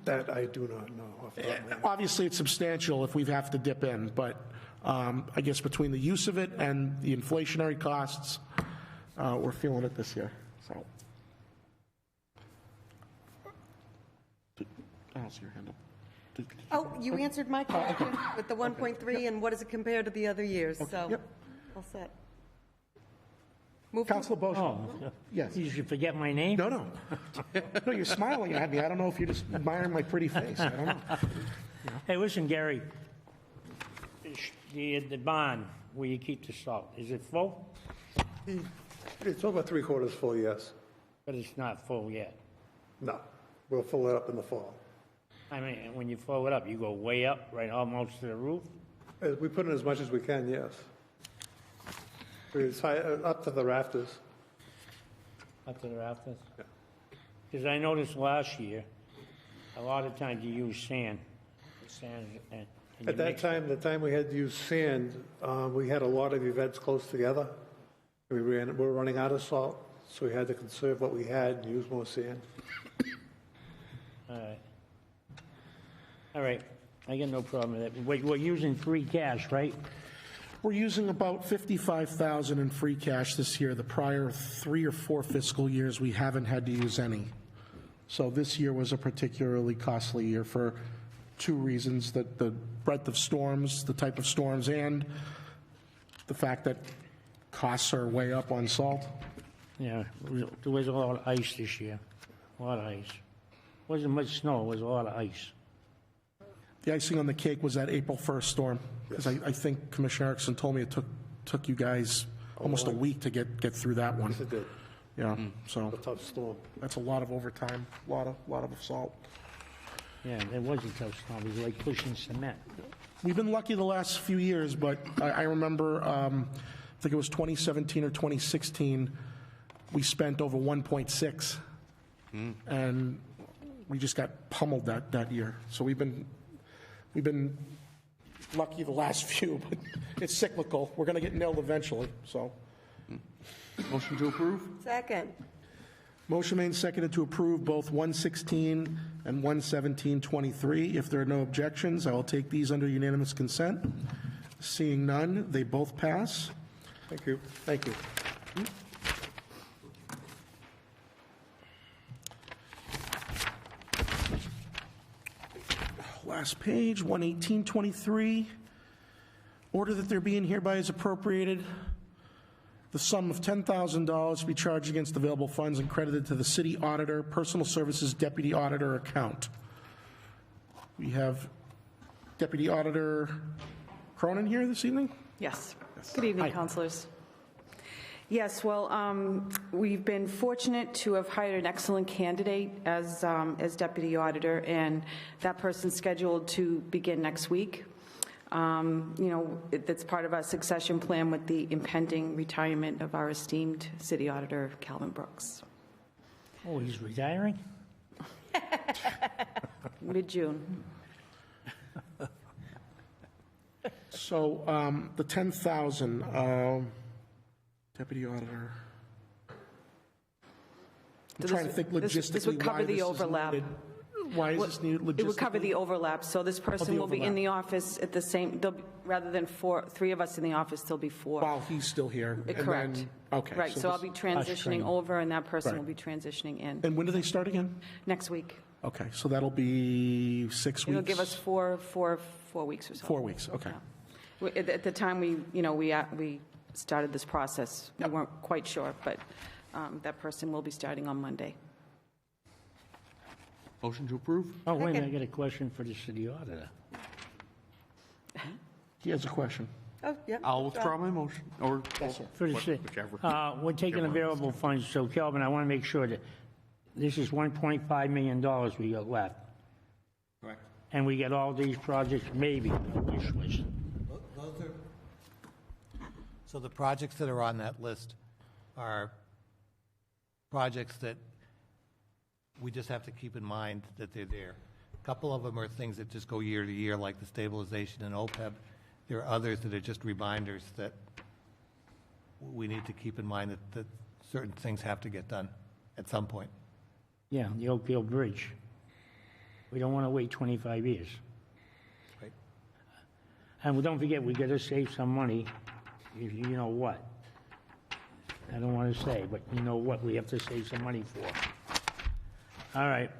That I do not know off the top of my head. Obviously, it's substantial if we have to dip in, but I guess between the use of it and the inflationary costs, we're feeling it this year, so. I don't see your hand up. Oh, you answered my question with the 1.3, and what does it compare to the other years? So, Yep. all set. Move to- Counselor Bosch? Oh, Yes. you should forget my name? No, no. No, you're smiling at me. I don't know if you're just admiring my pretty face. I don't know. Hey, listen, Gary, the barn where you keep the salt, is it full? It's over 3/4 full, yes. But it's not full yet. No. We'll fill it up in the fall. I mean, when you fill it up, you go way up, right, almost to the roof? We put in as much as we can, yes. It's high, up to the rafters. Up to the rafters? Because I noticed last year, a lot of times you use sand. And you At that mix it. time, the time we had to use sand, we had a lot of events close together. We were running out of salt, so we had to conserve what we had and use more sand. All right. All right, I got no problem with that. We're using free cash, right? We're using about $55,000 in free cash this year. The prior 3 or 4 fiscal years, we haven't had to use any. So this year was a particularly costly year for 2 reasons: the breadth of storms, the type of storms, and the fact that costs are way up on salt. Yeah, there was a lot of ice this year, a lot of ice. Wasn't much snow, it was a lot of ice. The icing on the cake was that April 1st storm, because I think Commissioner Erickson told me it took you guys almost a week to get through that one. Yes, it did. Yeah, so A tough storm. that's a lot of overtime, a lot of salt. Yeah, it was a tough storm, it was like pushing cement. We've been lucky the last few years, but I remember, I think it was 2017 or 2016, we spent over 1.6, and we just got pummeled that year. So we've been lucky the last few, but it's cyclical. We're going to get nailed eventually, so. Motion to approve? Second. Motion made and seconded to approve both 116 and 11723. If there are no objections, I will take these under unanimous consent. Seeing none, they both pass. Thank you. Thank you. Last page, 11823. Order that there be and hereby is appropriated the sum of $10,000 to be charged against available funds and credited to the city auditor, personal services deputy auditor account. We have Deputy Auditor Cronin here this evening. Yes. Good evening, councilors. Yes, well, we've been fortunate to have hired an excellent candidate as deputy auditor, and that person's scheduled to begin next week. That's part of our succession plan with the impending retirement of our esteemed city auditor, Calvin Brooks. Oh, he's retiring? Mid-June. So the 10,000, Deputy Auditor. I'm trying to think logistically This would cover why the this is overlap. needed. Why is this needed logistically? It would cover the overlap, so this person the will be in overlap. the office at the same, rather than 3 of us in the office, there'll be 4. While he's still here. and Correct. then- Okay. Right, so I'll this- be transitioning over, and that person Right. will be transitioning in And when do they start again? next week. Okay, so that'll be 6 weeks? It'll give us 4 weeks or so. 4 weeks, okay. At the time we started this process, we weren't quite sure, but that person will be starting on Monday. Motion to approve? Oh, wait a minute, I got a question for the city auditor. He has a question. Oh, yeah. I'll withdraw my motion, or For the city, whichever. we're taking available funds, so Kelvin, I want to make sure that this is $1.5 million we got left. Correct. And we get all these projects, maybe, wish list. Those are, so the projects that are on that list are projects that we just have to keep in mind that they're there. A couple of them are things that just go year to year, like the stabilization and OPEB. There are others that are just reminders that we need to keep in mind that certain things have to get done at some point. Yeah, the Oakdale Bridge. We don't want to wait 25 years. Right. And don't forget, we got to save some money, you know what. I don't want to say, but you know what we have to save some money for. All right.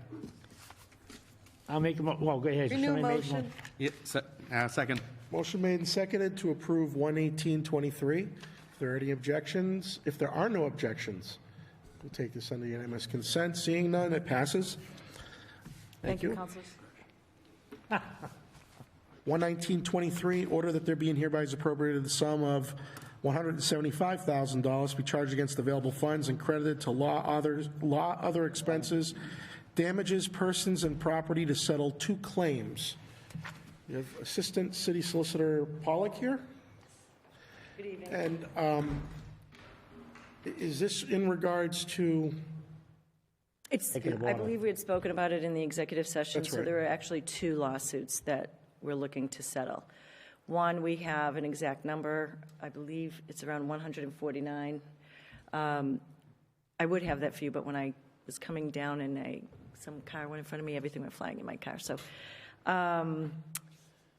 I'll make a well, go ahead. Renew Somebody make a motion. Yeah, second. Motion made and seconded to approve 11823. If there are any objections, if there are no objections, we'll take this under unanimous consent. Seeing none, it passes. Thank you, councilors. 11923, order that there be and hereby is appropriated the sum of $175,000 to be charged against available funds and credited to law other expenses damages persons and property to settle 2 claims. We have Assistant City Solicitor Pollock here. Good evening. And is this in regards to? I believe we had spoken about it in the executive session. That's So right. there are actually 2 lawsuits that we're looking to settle. One, we have an exact number. I believe it's around 149. I would have that for you, but when I was coming down and some car went in front of me, everything went flying in my car. So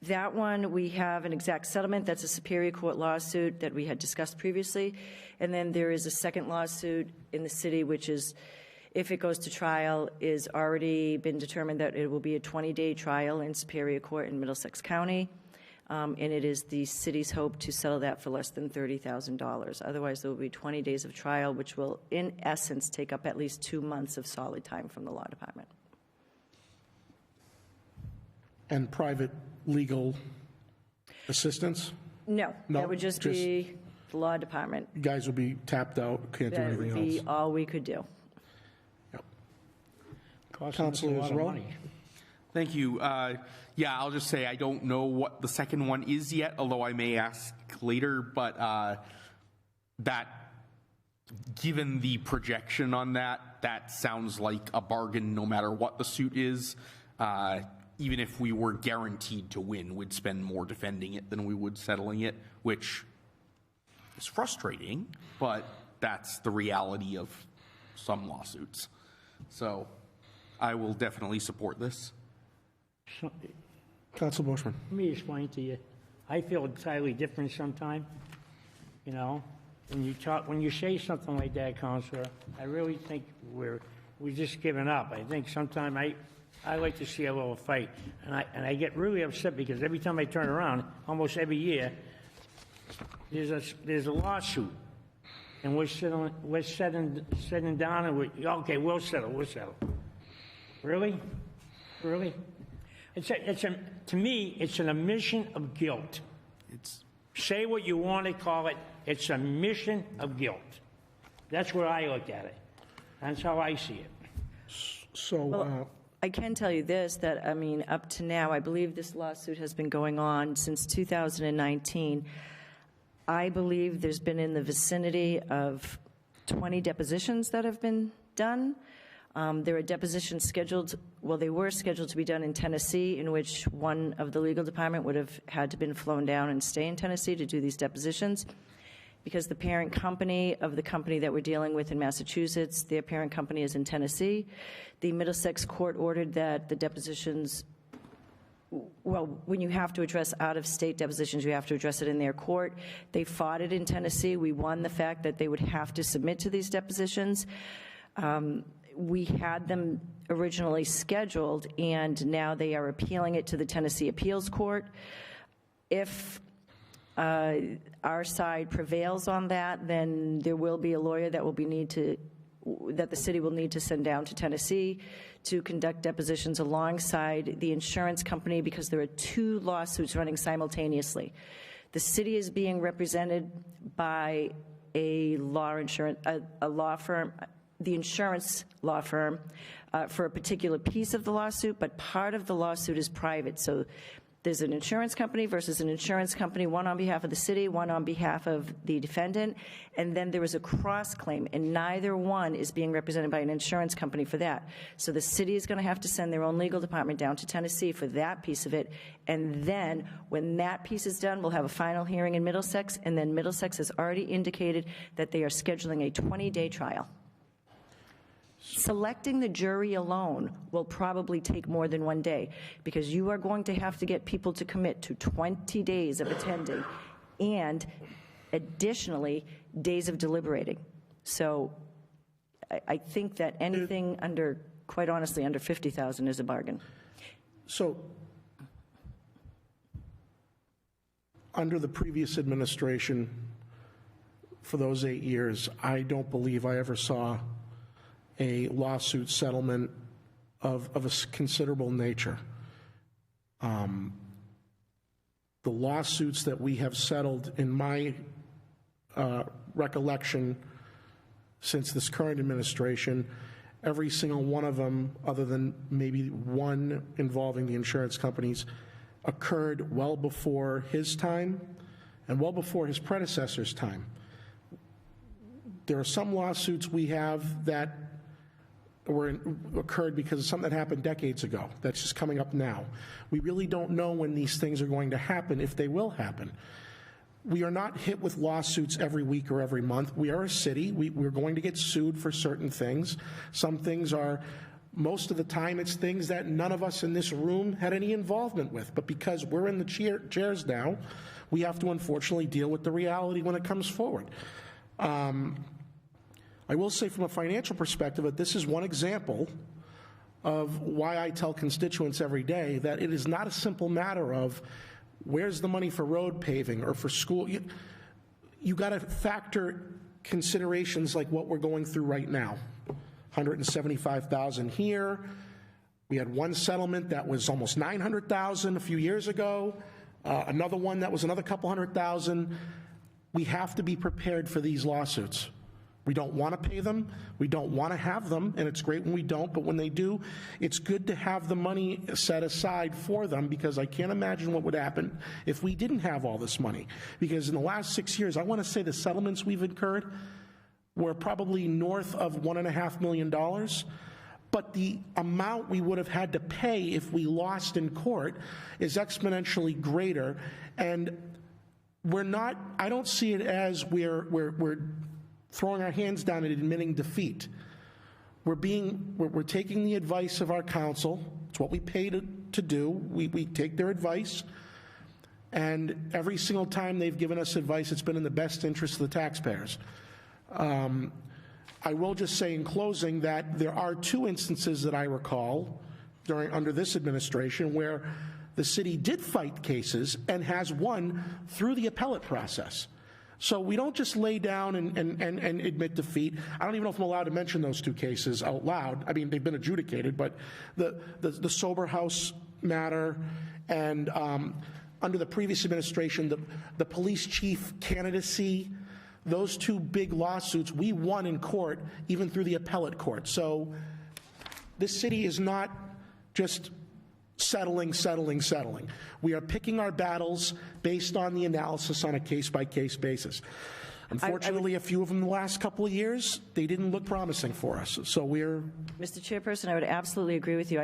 that one, we have an exact settlement. That's a Superior Court lawsuit that we had discussed previously. And then there is a second lawsuit in the city, which is, if it goes to trial, is already been determined that it will be a 20-day trial in Superior Court in Middlesex County. And it is the city's hope to settle that for less than $30,000. Otherwise, there will be 20 days of trial, which will, in essence, take up at least 2 months of solid time from the law department. And private legal assistance? No, No, that would just be the law department. You guys would be tapped out, can't do That anything would be else. all we could do. Costs us a Councilor lot of Zarella? money. Thank you. Yeah, I'll just say I don't know what the second one is yet, although I may ask later, but that, given the projection on that, that sounds like a bargain no matter what the suit is. Even if we were guaranteed to win, we'd spend more defending it than we would settling it, which is frustrating, but that's the reality of some lawsuits. So I will definitely support this. Councilor Bushman. Let me explain to you. I feel entirely different sometimes. You know, when you say something like that, Counselor, I really think we're just giving up. I think sometimes I like to see a little fight, and I get really upset because every time I turn around, almost every year, there's a lawsuit, and we're sitting down, and okay, we'll settle. Really? To me, it's an admission of guilt. Say what you want to call it. It's a admission of guilt. That's where I look at it. That's how I see it. So, I can tell you this, that, I mean, up to now, I believe this lawsuit has been going on since 2019. I believe there's been in the vicinity of 20 depositions that have been done. There are depositions scheduled, well, they were scheduled to be done in Tennessee, in which one of the legal department would have had to been flown down and stay in Tennessee to do these depositions. Because the parent company of the company that we're dealing with in Massachusetts, their parent company is in Tennessee. The Middlesex court ordered that the depositions, well, when you have to address out-of-state depositions, you have to address it in their court. They fought it in Tennessee. We won the fact that they would have to submit to these depositions. We had them originally scheduled, and now they are appealing it to the Tennessee Appeals Court. If our side prevails on that, then there will be a lawyer that that the city will need to send down to Tennessee to conduct depositions alongside the insurance company, because there are 2 lawsuits running simultaneously. The city is being represented by a law firm, the insurance law firm, for a particular piece of the lawsuit, but part of the lawsuit is private. So there's an insurance company versus an insurance company, one on behalf of the city, one on behalf of the defendant, and then there is a cross-claim, and neither one is being represented by an insurance company for that. So the city is going to have to send their own legal department down to Tennessee for that piece of it, and then when that piece is done, we'll have a final hearing in Middlesex, and then Middlesex has already indicated that they are scheduling a 20-day trial. Selecting the jury alone will probably take more than 1 day, because you are going to have to get people to commit to 20 days of attending and additionally days of deliberating. So I think that anything under, quite honestly, under $50,000 is a bargain. So, under the previous administration, for those 8 years, I don't believe I ever saw a lawsuit settlement of a considerable nature. The lawsuits that we have settled, in my recollection, since this current administration, every single one of them, other than maybe one involving the insurance companies, occurred well before his time and well before his predecessor's time. There are some lawsuits we have that occurred because of something that happened decades ago that's just coming up now. We really don't know when these things are going to happen, if they will happen. We are not hit with lawsuits every week or every month. We are a city. We're going to get sued for certain things. Some things are, most of the time, it's things that none of us in this room had any involvement with. But because we're in the chairs now, we have to unfortunately deal with the reality when it comes forward. I will say from a financial perspective that this is one example of why I tell constituents every day that it is not a simple matter of where's the money for road paving or for school. You got to factor considerations like what we're going through right now. $175,000 here. We had one settlement that was almost $900,000 a few years ago. Another one that was another couple $100,000. We have to be prepared for these lawsuits. We don't want to pay them. We don't want to have them, and it's great when we don't, but when they do, it's good to have the money set aside for them, because I can't imagine what would happen if we didn't have all this money. Because in the last 6 years, I want to say the settlements we've incurred were probably north of $1.5 million, but the amount we would have had to pay if we lost in court is exponentially greater, and I don't see it as we're throwing our hands down and admitting defeat. We're taking the advice of our counsel. It's what we pay to do. We take their advice, and every single time they've given us advice, it's been in the best interest of the taxpayers. I will just say in closing that there are 2 instances that I recall under this administration where the city did fight cases and has won through the appellate process. So we don't just lay down and admit defeat. I don't even know if I'm allowed to mention those 2 cases out loud. I mean, they've been adjudicated, but the Sober House matter and under the previous administration, the police chief candidacy, those 2 big lawsuits, we won in court, even through the appellate court. So this city is not just settling. We are picking our battles based on the analysis on a case-by-case basis. Unfortunately, a few of them in the last couple of years, they didn't look promising for us. So we're... Mr. Chairperson, I would absolutely agree with you.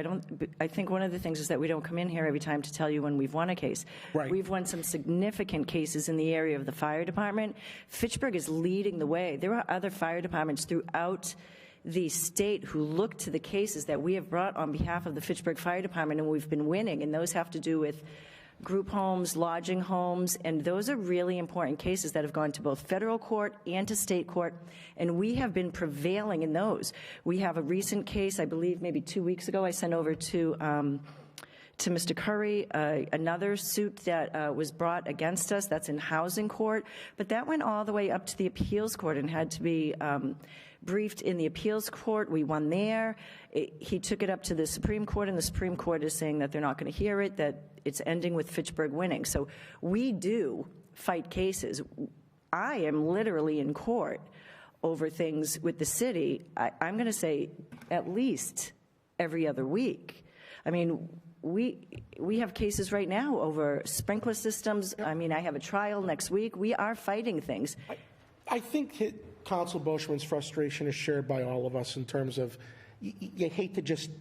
I think one of the things is that we don't come in here every time to tell you when we've won a case. Right. We've won some significant cases in the area of the fire department. Fitchburg is leading the way. There are other fire departments throughout the state who look to the cases that we have brought on behalf of the Fitchburg Fire Department, and we've been winning, and those have to do with group homes, lodging homes, and those are really important cases that have gone to both federal court and to state court, and we have been prevailing in those. We have a recent case, I believe maybe 2 weeks ago, I sent over to Mr. Curry, another suit that was brought against us, that's in housing court, but that went all the way up to the appeals court and had to be briefed in the appeals court. We won there. He took it up to the Supreme Court, and the Supreme Court is saying that they're not going to hear it, that it's ending with Fitchburg winning. So we do fight cases. I am literally in court over things with the city, I'm going to say at least every other week. I mean, we have cases right now over sprinkler systems. I mean, I have a trial next week. We are fighting things. I think Council Boschman's frustration is shared by all of us in terms of you hate to just,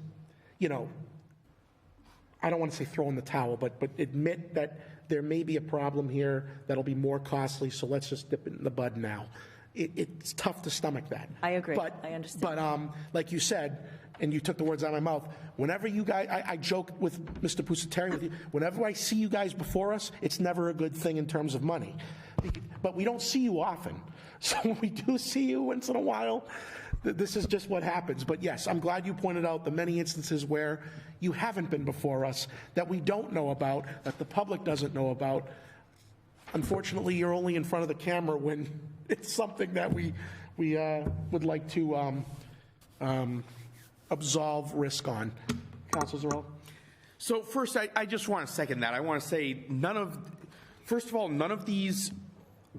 I don't want to say throw in the towel, but admit that there may be a problem here that'll be more costly, so let's just dip it in the bud now. It's tough to stomach that. I agree. I understand. But like you said, and you took the words out of my mouth, whenever you guys, I joke with Mr. Pusateri with you, whenever I see you guys before us, it's never a good thing in terms of money. But we don't see you often. So when we do see you once in a while, this is just what happens. But yes, I'm glad you pointed out the many instances where you haven't been before us, that we don't know about, that the public doesn't know about. Unfortunately, you're only in front of the camera when it's something that we would like to absolve risk on. Councilor Zarella? So first, I just want to second that. I want to say first of all, none of these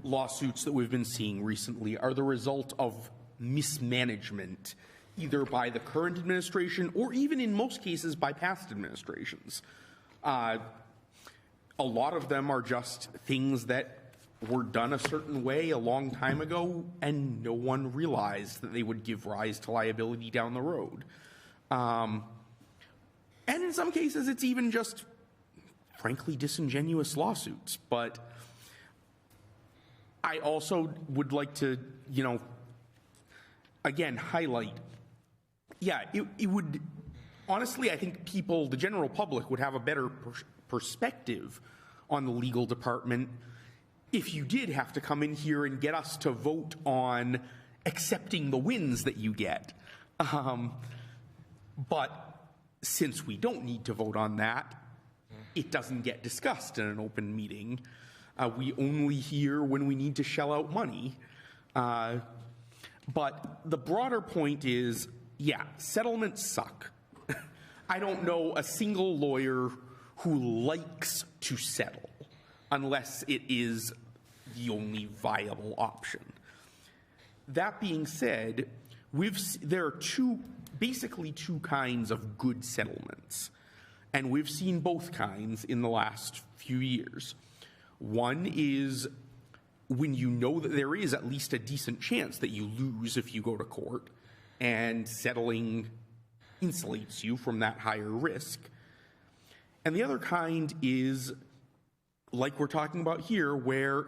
lawsuits that we've been seeing recently are the result of mismanagement either by the current administration or even in most cases by past administrations. A lot of them are just things that were done a certain way a long time ago, and no one realized that they would give rise to liability down the road. And in some cases, it's even just, frankly, disingenuous lawsuits. But I also would like to, again, highlight, it would, honestly, I think people, the general public, would have a better perspective on the legal department if you did have to come in here and get us to vote on accepting the wins that you get. But since we don't need to vote on that, it doesn't get discussed in an open meeting. We only hear when we need to shell out money. But the broader point is, settlements suck. I don't know a single lawyer who likes to settle unless it is the only viable option. That being said, there are basically two kinds of good settlements, and we've seen both kinds in the last few years. One is when you know that there is at least a decent chance that you lose if you go to court, and settling insulates you from that higher risk. And the other kind is, like we're talking about here, where,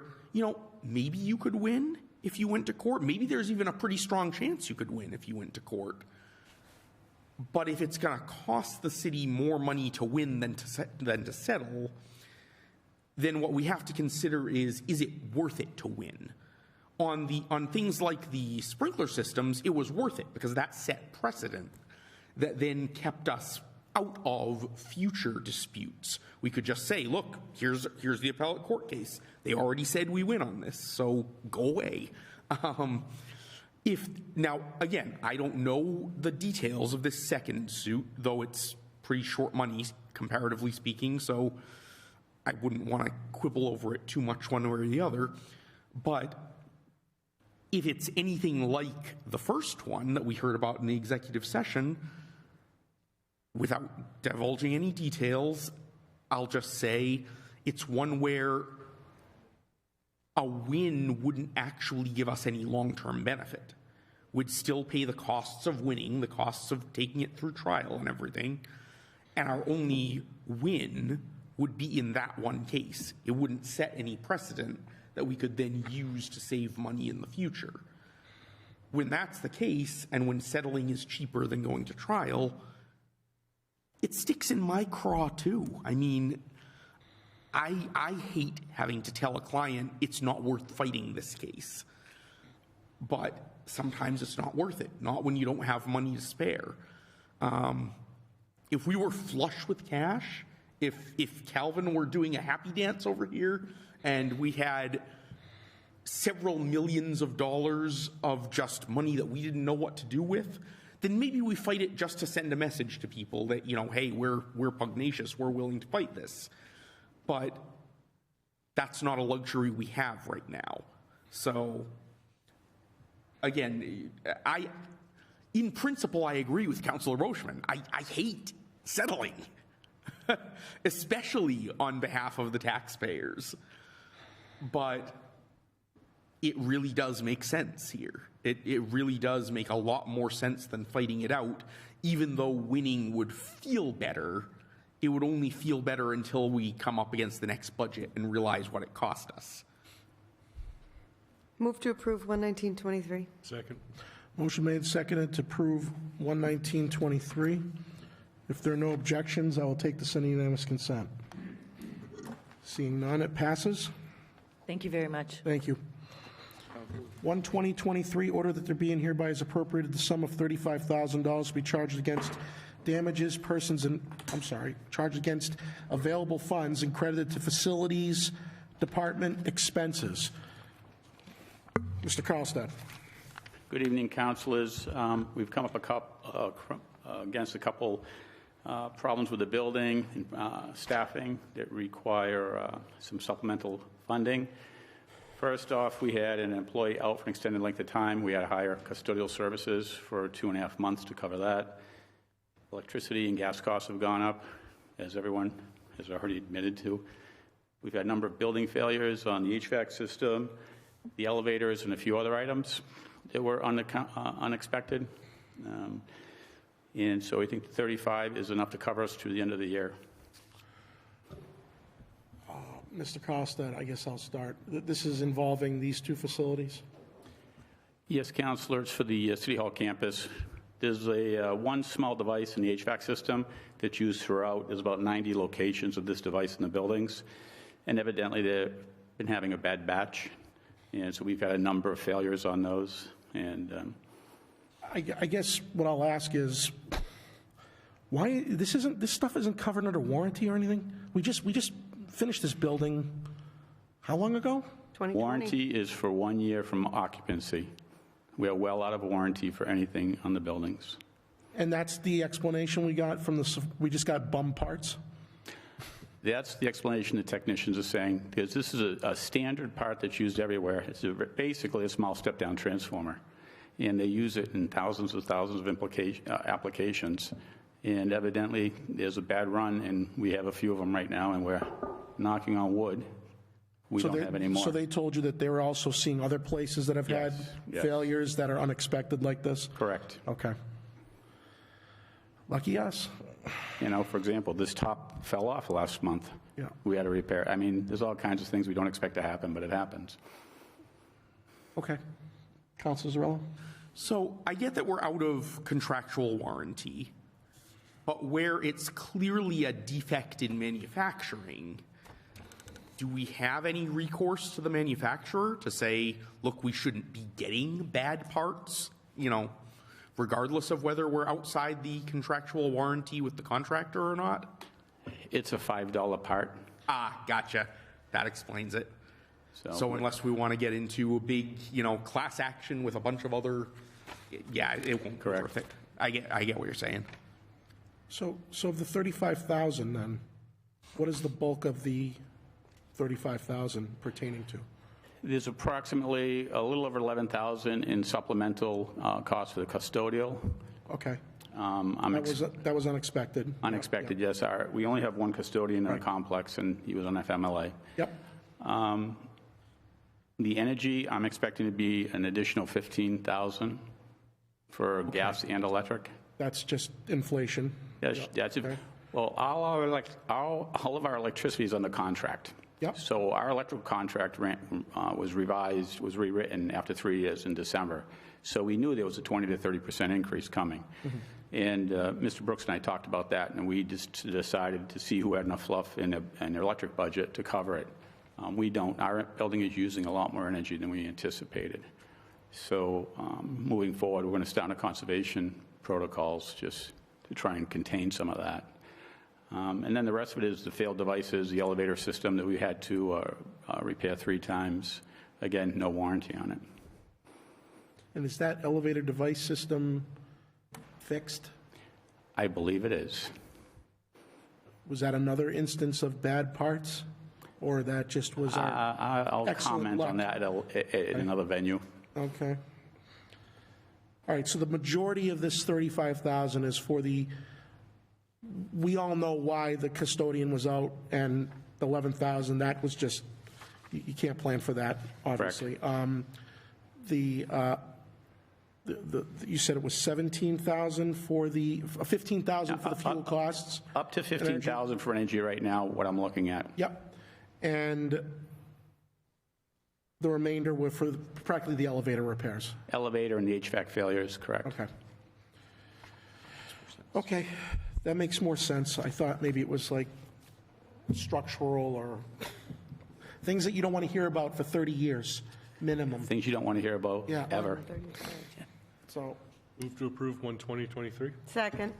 maybe you could win if you went to court. Maybe there's even a pretty strong chance you could win if you went to court. But if it's going to cost the city more money to win than to settle, then what we have to consider is it worth it to win? On things like the sprinkler systems, it was worth it because that set precedent that then kept us out of future disputes. We could just say, look, here's the appellate court case. They already said we win on this, so go away. Now, again, I don't know the details of this second suit, though it's pretty short money, comparatively speaking, so I wouldn't want to quibble over it too much one way or the other. But if it's anything like the first one that we heard about in the executive session, without divulging any details, I'll just say it's one where a win wouldn't actually give us any long-term benefit. We'd still pay the costs of winning, the costs of taking it through trial and everything, and our only win would be in that one case. It wouldn't set any precedent that we could then use to save money in the future. When that's the case, and when settling is cheaper than going to trial, it sticks in my craw too. I mean, I hate having to tell a client it's not worth fighting this case. But sometimes it's not worth it, not when you don't have money to spare. If we were flush with cash, if Calvin were doing a happy dance over here and we had several millions of dollars of just money that we didn't know what to do with, then maybe we fight it just to send a message to people that, hey, we're pugnacious, we're willing to fight this. But that's not a luxury we have right now. So, again, in principle, I agree with Councillor Rochman. I hate settling, especially on behalf of the taxpayers. But it really does make sense here. It really does make a lot more sense than fighting it out. Even though winning would feel better, it would only feel better until we come up against the next budget and realize what it cost us. Move to approve 11923. Second. Motion made, seconded to approve 11923. If there are no objections, I will take this under unanimous consent. Seeing none, it passes. Thank you very much. Thank you. 12023, order that there be and hereby is appropriated the sum of $35,000 to be charged against damages, charged against available funds and credited to facilities department expenses. Mr. Carlstadt. Good evening, councilors. We've come up against a couple problems with the building and staffing that require some supplemental funding. First off, we had an employee out for an extended length of time. We had to hire custodial services for 2.5 months to cover that. Electricity and gas costs have gone up, as everyone has already admitted to. We've had a number of building failures on the HVAC system, the elevators, and a few other items that were unexpected. And so I think 35 is enough to cover us through the end of the year. Mr. Costa, I guess I'll start. This is involving these two facilities? Yes, councilors, for the City Hall campus, there's one small device in the HVAC system that's used throughout. There's about 90 locations of this device in the buildings, and evidently they've been having a bad batch, and so we've had a number of failures on those. And I guess what I'll ask is, why this stuff isn't covered under warranty or anything? We just finished this building how long ago? 2020. Warranty is for 1 year from occupancy. We are well out of warranty for anything on the buildings. And that's the explanation we got from we just got bum parts? That's the explanation the technicians are saying, because this is a standard part that's used everywhere. It's basically a small step-down transformer, and they use it in thousands of applications. And evidently, there's a bad run, and we have a few of them right now, and we're knocking on wood. We don't have any more. So they told you that they were also seeing other places that have had failures that are unexpected like this? Correct. Okay. Lucky us. You know, for example, this top fell off last month. Yeah. We had to repair. I mean, there's all kinds of things we don't expect to happen, but it happens. Okay. Councilor Zarella? So I get that we're out of contractual warranty, but where it's clearly a defect in manufacturing, do we have any recourse to the manufacturer to say, look, we shouldn't be getting bad parts, you know, regardless of whether we're outside the contractual warranty with the contractor or not? It's a $5 part. Ah, gotcha. That explains it. So unless we want to get into a big, you know, class action with a bunch of other, yeah, it won't be worth it. I get what you're saying. So of the 35,000 then, what is the bulk of the 35,000 pertaining to? There's approximately a little over 11,000 in supplemental costs for the custodial. Okay. That was unexpected. Unexpected, yes. We only have one custodian in the complex, and he was on FMLA. Yep. The energy, I'm expecting to be an additional 15,000 for gas and electric. That's just inflation. That's it. Well, all of our electricity is under contract. Yep. So our electrical contract was rewritten after 3 years in December. So we knew there was a 20 to 30% increase coming. Mm-hmm. And Mr. Brooks and I talked about that, and we just decided to see who had enough fluff in their electric budget to cover it. We don't. Our building is using a lot more energy than we anticipated. So moving forward, we're going to start on conservation protocols just to try and contain some of that. And then the rest of it is the failed devices, the elevator system that we had to repair 3 times. Again, no warranty on it. And is that elevator device system fixed? I believe it is. Was that another instance of bad parts? Or that just was our I'll comment on that at another venue. Okay. All right, so the majority of this 35,000 is for we all know why the custodian was out, and the 11,000, that was just, you can't plan for that, obviously. You said it was 17,000 for 15,000 for the fuel costs? Up to 15,000 for energy right now, what I'm looking at. Yep. And the remainder were for practically the elevator repairs? Elevator and the HVAC failures, correct. Okay. Okay, that makes more sense. I thought maybe it was like structural or things that you don't want to hear about for 30 years, minimum. Things you don't want to hear about ever. So, Move to approve 12023. Second.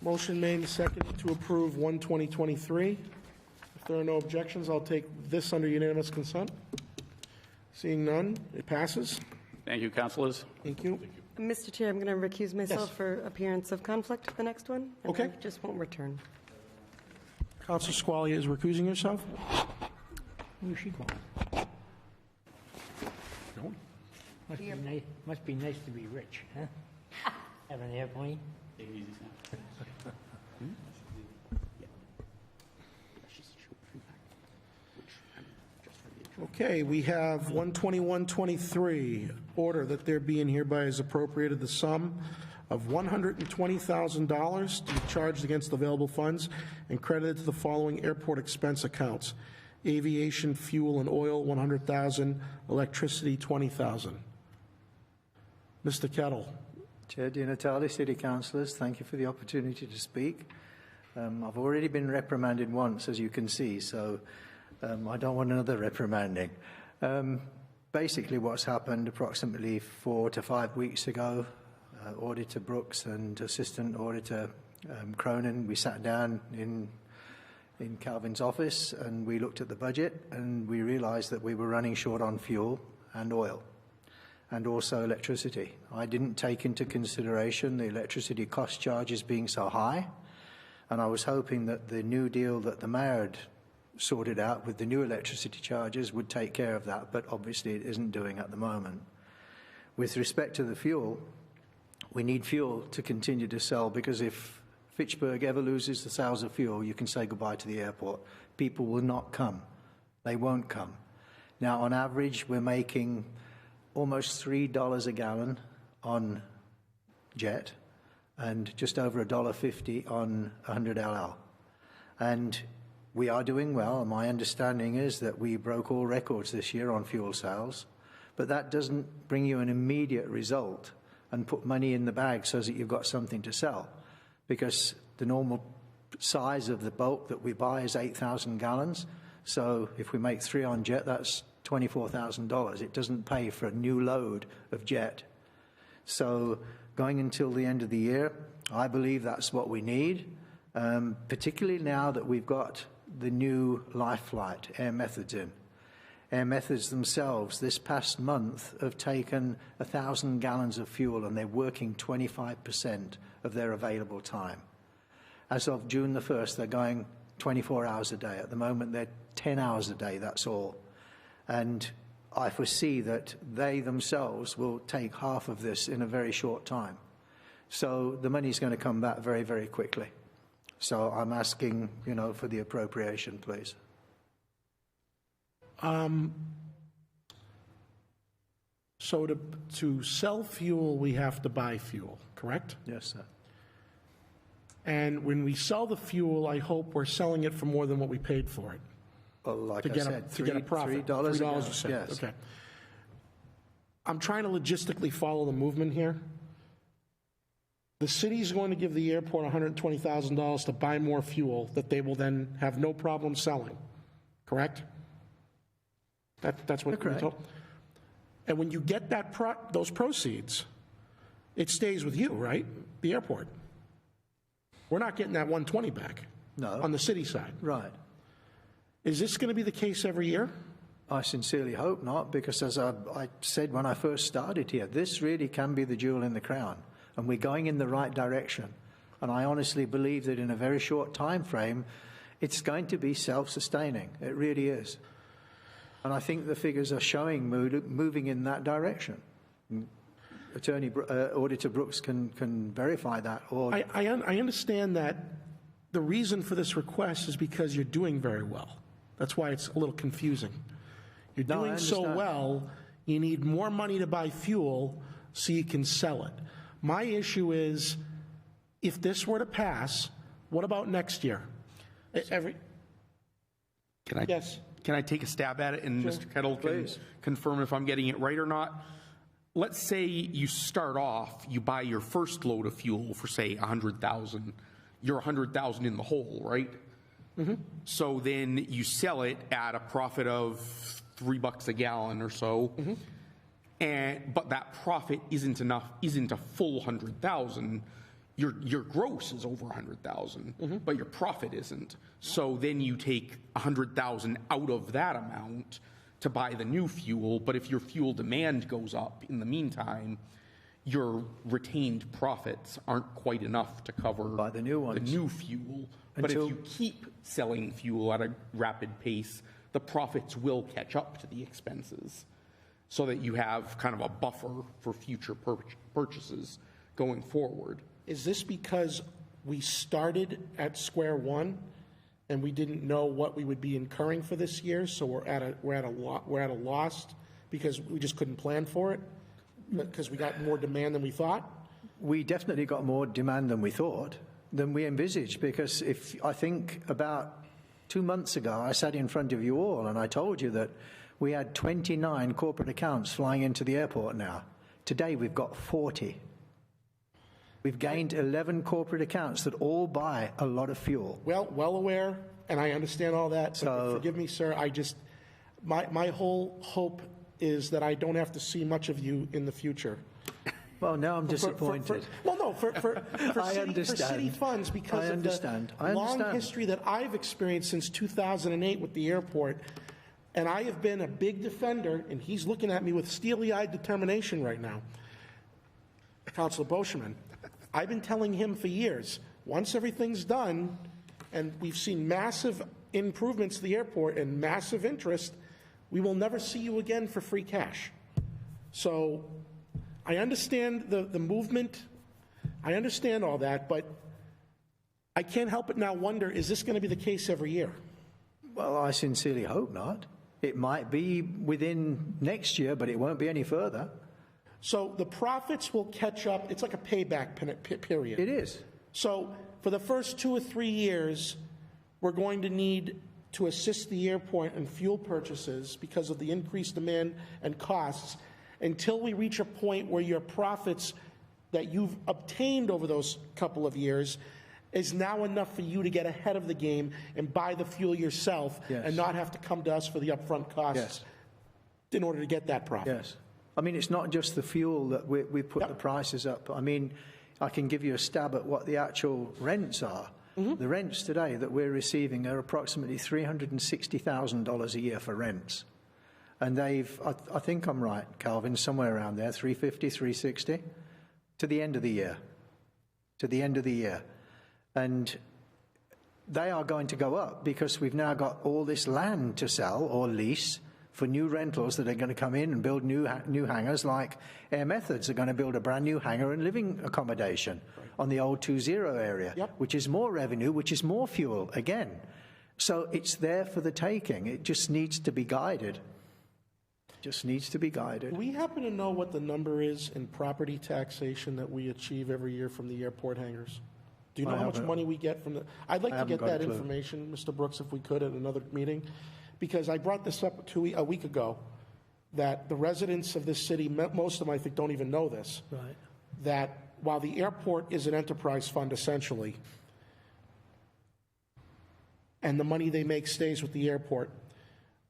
Motion made and seconded to approve 12023. If there are no objections, I'll take this under unanimous consent. Seeing none, it passes. Thank you, councilors. Thank you. Mr. Chair, I'm going to recuse myself for appearance of conflict, the next one. And Okay. I just won't return. Councilor Squalia is recusing herself. Where's she going? Must be nice to be rich, huh? Have an airplane? Okay, we have 12123, order that there be and hereby is appropriated the sum of $120,000 to be charged against available funds and credited to the following airport expense accounts: aviation, fuel, and oil, $100,000; electricity, $20,000. Mr. Kettle. Chair DiNatale, City Councillors, thank you for the opportunity to speak. I've already been reprimanded once, as you can see, so I don't want another reprimanding. Basically, what's happened approximately 4 to 5 weeks ago, Auditor Brooks and Assistant Auditor Cronin, we sat down in Calvin's office and we looked at the budget and we realised that we were running short on fuel and oil and also electricity. I didn't take into consideration the electricity cost charges being so high, and I was hoping that the new deal that the mayor had sorted out with the new electricity charges would take care of that, but obviously it isn't doing at the moment. With respect to the fuel, we need fuel to continue to sell, because if Fitchburg ever loses the sales of fuel, you can say goodbye to the airport. People will not come. They won't come. Now, on average, we're making almost $3 a gallon on jet and just over $1.50 on 100 LL. And we are doing well, and my understanding is that we broke all records this year on fuel sales, but that doesn't bring you an immediate result and put money in the bag so that you've got something to sell, because the normal size of the bulk that we buy is 8,000 gallons. So if we make 3 on jet, that's $24,000. It doesn't pay for a new load of jet. So going until the end of the year, I believe that's what we need, particularly now that we've got the new Life Flight Air Methods in. Air Methods themselves, this past month, have taken 1,000 gallons of fuel and they're working 25% of their available time. As of June the 1st, they're going 24 hours a day. At the moment, they're 10 hours a day, that's all. And I foresee that they themselves will take half of this in a very short time. So the money's going to come back very, very quickly. So I'm asking, for the appropriation, please. So to sell fuel, we have to buy fuel, correct? Yes, sir. And when we sell the fuel, I hope we're selling it for more than what we paid for it. Well, like to I said, to get a profit. $3 a gallon, you said. yes. Okay. I'm trying to logistically follow the movement here. The city's going to give the airport $120,000 to buy more fuel that they will then have no problem selling, correct? That's what we're told. And when you get those proceeds, it stays with you, right? The airport. We're not getting that 120 back. No. On the city side. Right. Is this going to be the case every year? I sincerely hope not, because as I said when I first started here, this really can be the jewel in the crown, and we're going in the right direction. And I honestly believe that in a very short time frame, it's going to be self-sustaining. It really is. And I think the figures are showing moving in that direction. Auditor Brooks can verify that. Or I understand that the reason for this request is because you're doing very well. That's why it's a little confusing. You're doing so well, you need more money to buy fuel so you can sell it. My issue is, if this were to pass, what about next year? Yes. Can I take a stab at it, and sure. Mr. Kettle can confirm if I'm getting it right or not? Let's say you start off, you buy your first load of fuel for, say, $100,000. You're $100,000 in the hole, right? Mm-hmm. So then you sell it at a profit of $3 a gallon or so, but that profit isn't a full 100,000. Your gross is over 100,000, but your profit isn't. So then you take 100,000 out of that amount to buy the new fuel. But if your fuel demand goes up in the meantime, your retained profits aren't quite enough to cover the new fuel. But if you keep selling fuel at a rapid pace, the profits will catch up to the expenses. so that you have kind of a buffer for future purchases going forward. Is this because we started at square one and we didn't know what we would be incurring for this year, so we're at a loss because we just couldn't plan for it because we got more demand than we thought? We definitely got more demand than we thought, than we envisaged, because I think about 2 months ago, I sat in front of you all and I told you that we had 29 corporate accounts flying into the airport now. Today we've got 40. We've gained 11 corporate accounts that all buy a lot of fuel. Well aware, and I understand all that, but forgive me, sir, my whole hope is that I don't have to see much of you in the future. Well, now I'm disappointed. For city funds, because of the long understand. history that I've experienced since 2008 with the airport, and I have been a big defender, and he's looking at me with steely-eyed determination right now. Councilor Boschman, I've been telling him for years, once everything's done, and we've seen massive improvements to the airport and massive interest, we will never see you again for free cash. So I understand the movement. I understand all that, but I can't help but now wonder, is this going to be the case every year? Well, I sincerely hope not. It might be within next year, but it won't be any further. So the profits will catch up. It's like a payback period. It is. So for the first 2 or 3 years, we're going to need to assist the airport in fuel purchases because of the increased demand and costs until we reach a point where your profits that you've obtained over those couple of years is now enough for you to get ahead of the game and buy the fuel yourself and not have to come to us for the upfront costs in order to get that profit. Yes. I mean, it's not just the fuel that we put the prices up. I mean, I can give you a stab at what the actual rents are. The rents today that we're receiving are approximately $360,000 a year for rents. And they've, I think I'm right, Calvin, somewhere around there, 350, 360, to the end of the year. To the end of the year. And they are going to go up because we've now got all this land to sell or lease for new rentals that are going to come in and build new hangars, like Air Methods are going to build a brand new hangar and living accommodation on the old 20 area, which is more revenue, which is more fuel again. So it's there for the taking. It just needs to be guided. Just needs to be guided. Do we happen to know what the number is in property taxation that we achieve every year from the airport hangars? Do you know how much money we get from the... I'd like to get that information, Mr. Brooks, if we could, at another meeting, because I brought this up a week ago, that the residents of this city, most of them I think don't even know this, that while the airport is an enterprise fund essentially, and the money they make stays with the airport,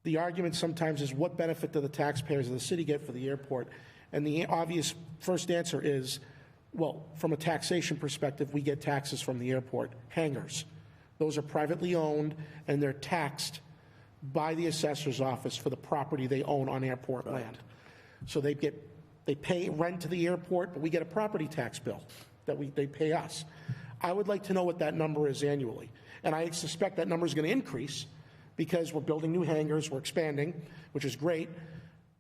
the argument sometimes is what benefit do the taxpayers of the city get for the airport? And the obvious first answer is, well, from a taxation perspective, we get taxes from the airport. Hangars. Those are privately owned, and they're taxed by the assessor's office for the property they own on airport land. So they pay rent to the airport, but we get a property tax bill that they pay us. I would like to know what that number is annually. And I suspect that number is going to increase because we're building new hangars, we're expanding, which is great.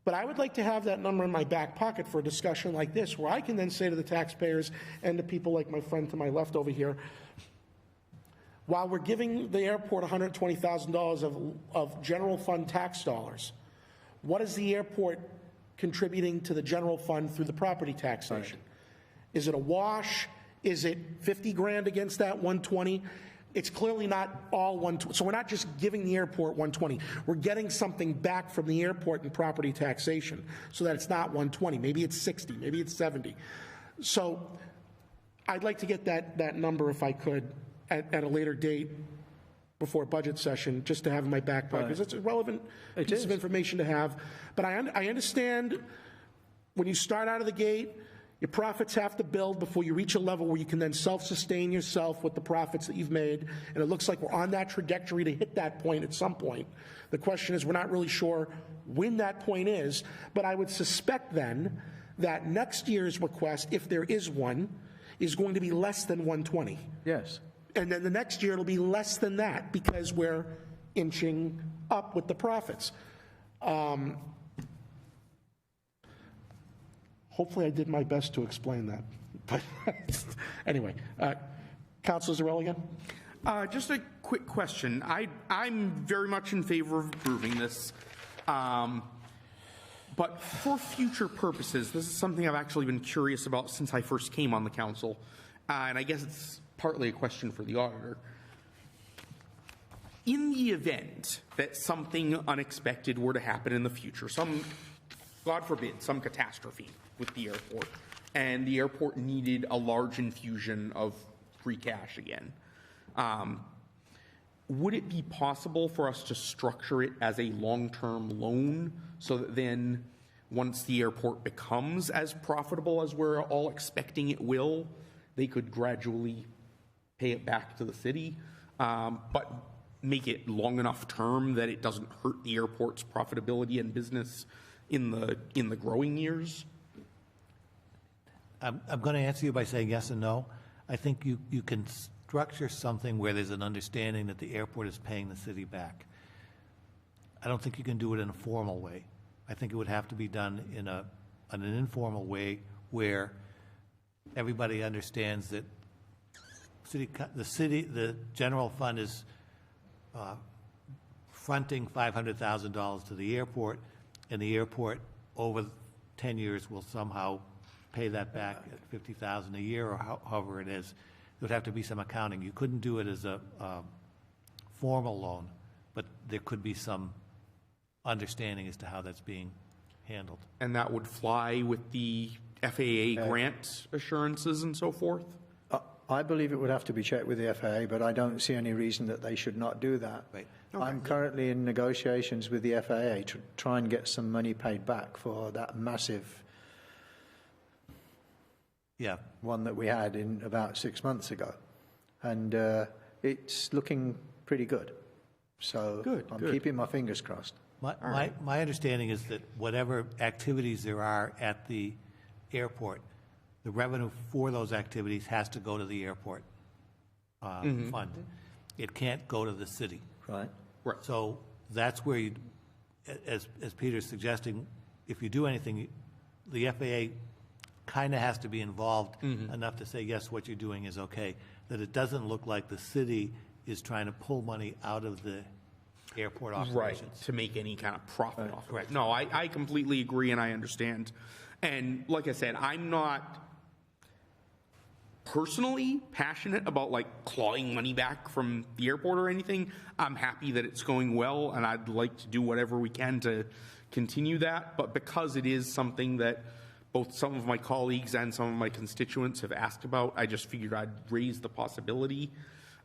But I would like to have that number in my back pocket for a discussion like this, where I can then say to the taxpayers and to people like my friend to my left over here, while we're giving the airport $120,000 of general fund tax dollars, what is the airport contributing to the general fund through the property taxation? Is it a wash? Is it 50 grand against that 120? It's clearly not all 120. So we're not just giving the airport 120. We're getting something back from the airport in property taxation so that it's not 120. Maybe it's 60. Maybe it's 70. So I'd like to get that number, if I could, at a later date before budget session, just to have in my back pocket, because it's a relevant piece of information to have. But I understand when you start out of the gate, your profits have to build before you reach a level where you can then self-sustain yourself with the profits that you've made. And it looks like we're on that trajectory to hit that point at some point. The question is, we're not really sure when that point is, but I would suspect then that next year's request, if there is one, is going to be less than 120. Yes. And then the next year it'll be less than that because we're inching up with the profits. Hopefully I did my best to explain that. But anyway, Councilor Zarella again? Just a quick question. I'm very much in favor of approving this. But for future purposes, this is something I've actually been curious about since I first came on the council. And I guess it's partly a question for the auditor. In the event that something unexpected were to happen in the future, God forbid, some catastrophe with the airport, and the airport needed a large infusion of free cash again, would it be possible for us to structure it as a long-term loan so that then once the airport becomes as profitable as we're all expecting it will, they could gradually pay it back to the city, but make it long enough term that it doesn't hurt the airport's profitability and business in the growing years? I'm going to answer you by saying yes and no. I think you can structure something where there's an understanding that the airport is paying the city back. I don't think you can do it in a formal way. I think it would have to be done in an informal way where everybody understands that the general fund is fronting $500,000 to the airport, and the airport over 10 years will somehow pay that back at $50,000 a year or however it is. There would have to be some accounting. You couldn't do it as a formal loan, but there could be some understanding as to how that's being handled. And that would fly with the FAA grant assurances and so forth? I believe it would have to be checked with the FAA, but I don't see any reason that they should not do that. Right. Okay. I'm currently in negotiations with the FAA to try and get some money paid back for that massive one that we had in about 6 months ago. And it's looking pretty good. So I'm keeping my fingers crossed. My understanding is that whatever activities there are at the airport, the revenue for those activities has to go to the airport fund. It can't go to the city. Right. So that's where, as Peter's suggesting, if you do anything, the FAA kind of has to be involved enough to say, yes, what you're doing is okay, that it doesn't look like the city is trying to pull money out of the airport operations. Right, to make any kind of profit off of it. No, I completely agree and I understand. And like I said, I'm not personally passionate about like clawing money back from the airport or anything. I'm happy that it's going well and I'd like to do whatever we can to continue that. But because it is something that both some of my colleagues and some of my constituents have asked about, I just figured I'd raise the possibility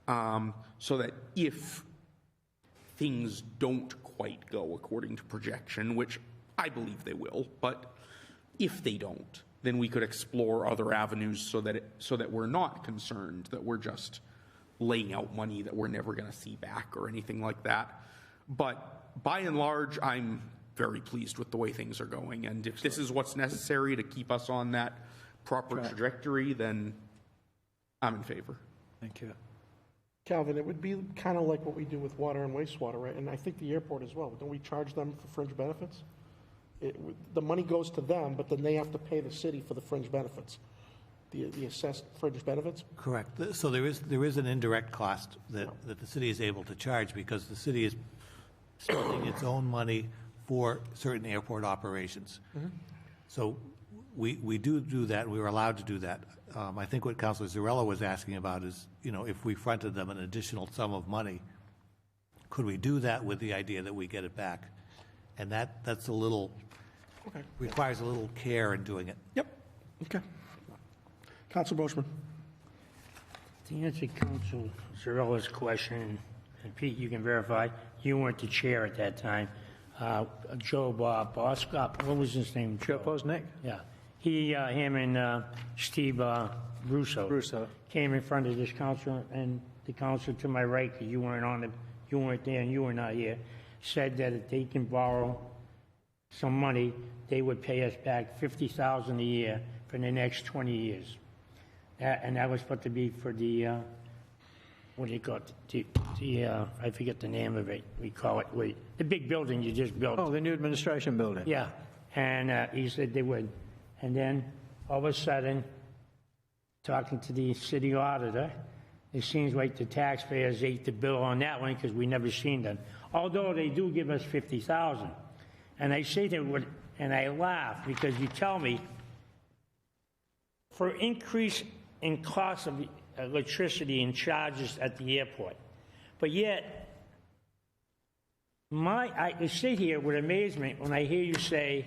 so that if things don't quite go according to projection, which I believe they will, but if they don't, then we could explore other avenues so that we're not concerned that we're just laying out money that we're never going to see back or anything like that. But by and large, I'm very pleased with the way things are going. And if this is what's necessary to keep us on that proper trajectory, then I'm in favor. Thank you. Calvin, it would be kind of like what we do with water and wastewater, right? And I think the airport as well. Don't we charge them for fringe benefits? The money goes to them, but then they have to pay the city for the fringe benefits, the assessed fringe benefits? Correct. So there is an indirect cost that the city is able to charge because the city is spending its own money for certain airport operations. So we do that. We were allowed to do that. I think what Councilor Zarella was asking about is, if we fronted them an additional sum of money, could we do that with the idea that we get it back? And that's a little, requires a little care in doing it. Yep. Okay. Councilor Boschman. To answer Councilor Zarella's question, and Pete, you can verify, you weren't the chair at that time. Joe Boscop, what was his name? Joe Posnick? Yeah. Him and Steve Russo came in front of this council, and the council to my right, because you weren't there and you were not here, said that if they can borrow some money, they would pay us back $50,000 a year for the next 20 years. And that was supposed to be for the, what do you call it? I forget the name of it. We call it, the big building you just built. Oh, the new administration building. Yeah. And he said they would. And then, all of a sudden, talking to the city auditor, it seems like the taxpayers ate the bill on that one because we never seen them. Although they do give us $50,000. And I say that, and I laugh because you tell me for increase in cost of electricity and charges at the airport. But yet, I sit here with amazement when I hear you say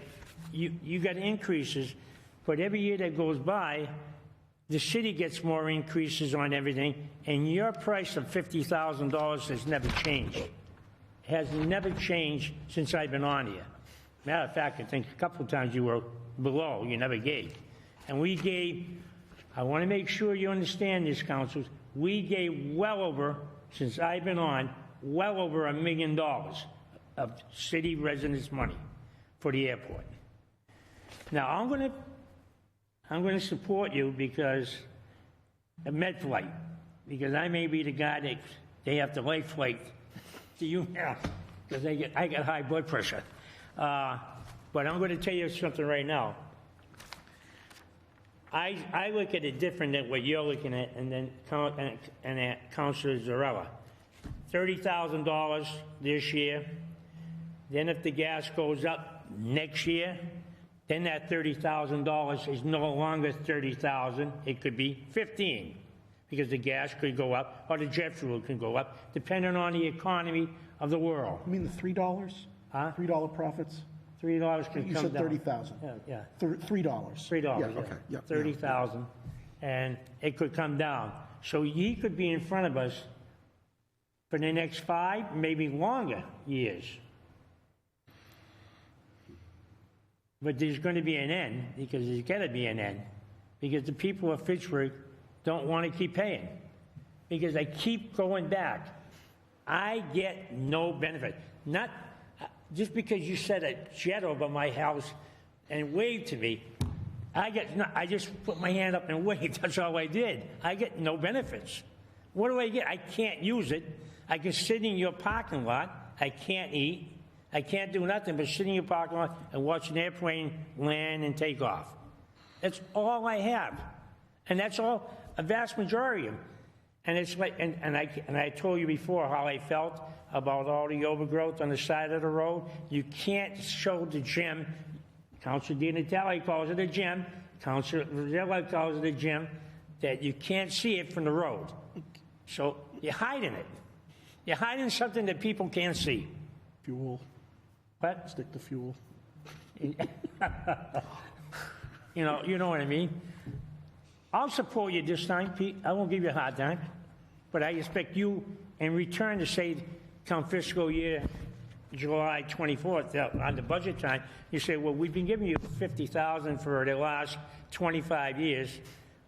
you got increases, but every year that goes by, the city gets more increases on everything, and your price of $50,000 has never changed. It has never changed since I've been on here. Matter of fact, I think a couple of times you were below, you never gave. And we gave, I want to make sure you understand this, councilors, we gave well over, since I've been on, well over $1 million of city residents' money for the airport. Now, I'm going to support you because of MedFlight, because I may be the guy that they have to life flight to you now, because I got high blood pressure. But I'm going to tell you something right now. I look at it different than what you're looking at, and then Councilor Zarella. $30,000 this year. Then if the gas goes up next year, then that $30,000 is no longer $30,000. It could be $15,000 because the gas could go up or the jet fuel can go up, depending on the economy of the world. You mean the $3? Huh? $3 profits? $3 can You come said down. 30,000. Yeah. $3. $3. Yeah, Yeah. okay. Yeah, 30,000, and it could come down. So he could be in front of us for the next 5, maybe longer years. But there's going to be an end, because there's got to be an end, because the people of Fitchburg don't want to keep paying, because I keep going back. I get no benefit. Not just because you said a jet over my house and waved to me. I just put my hand up and waved. That's all I did. I get no benefits. What do I get? I can't use it. I can sit in your parking lot. I can't eat. I can't do nothing but sit in your parking lot and watch an airplane land and take off. That's all I have. And that's all, a vast majority of them. And it's like, and I told you before how I felt about all the overgrowth on the side of the road. You can't show the gym. Councilor Di Natale calls it a gym. Councilor Rosella calls it a gym. That you can't see it from the road. So you're hiding it. You're hiding something that people can't see. Fuel. What? Stick to fuel. You know what I mean? I'll support you this time, Pete. I won't give you a hard time. But I expect you, in return, to say, come fiscal year July 24th, on the budget time, you say, well, we've been giving you $50,000 for the last 25 years.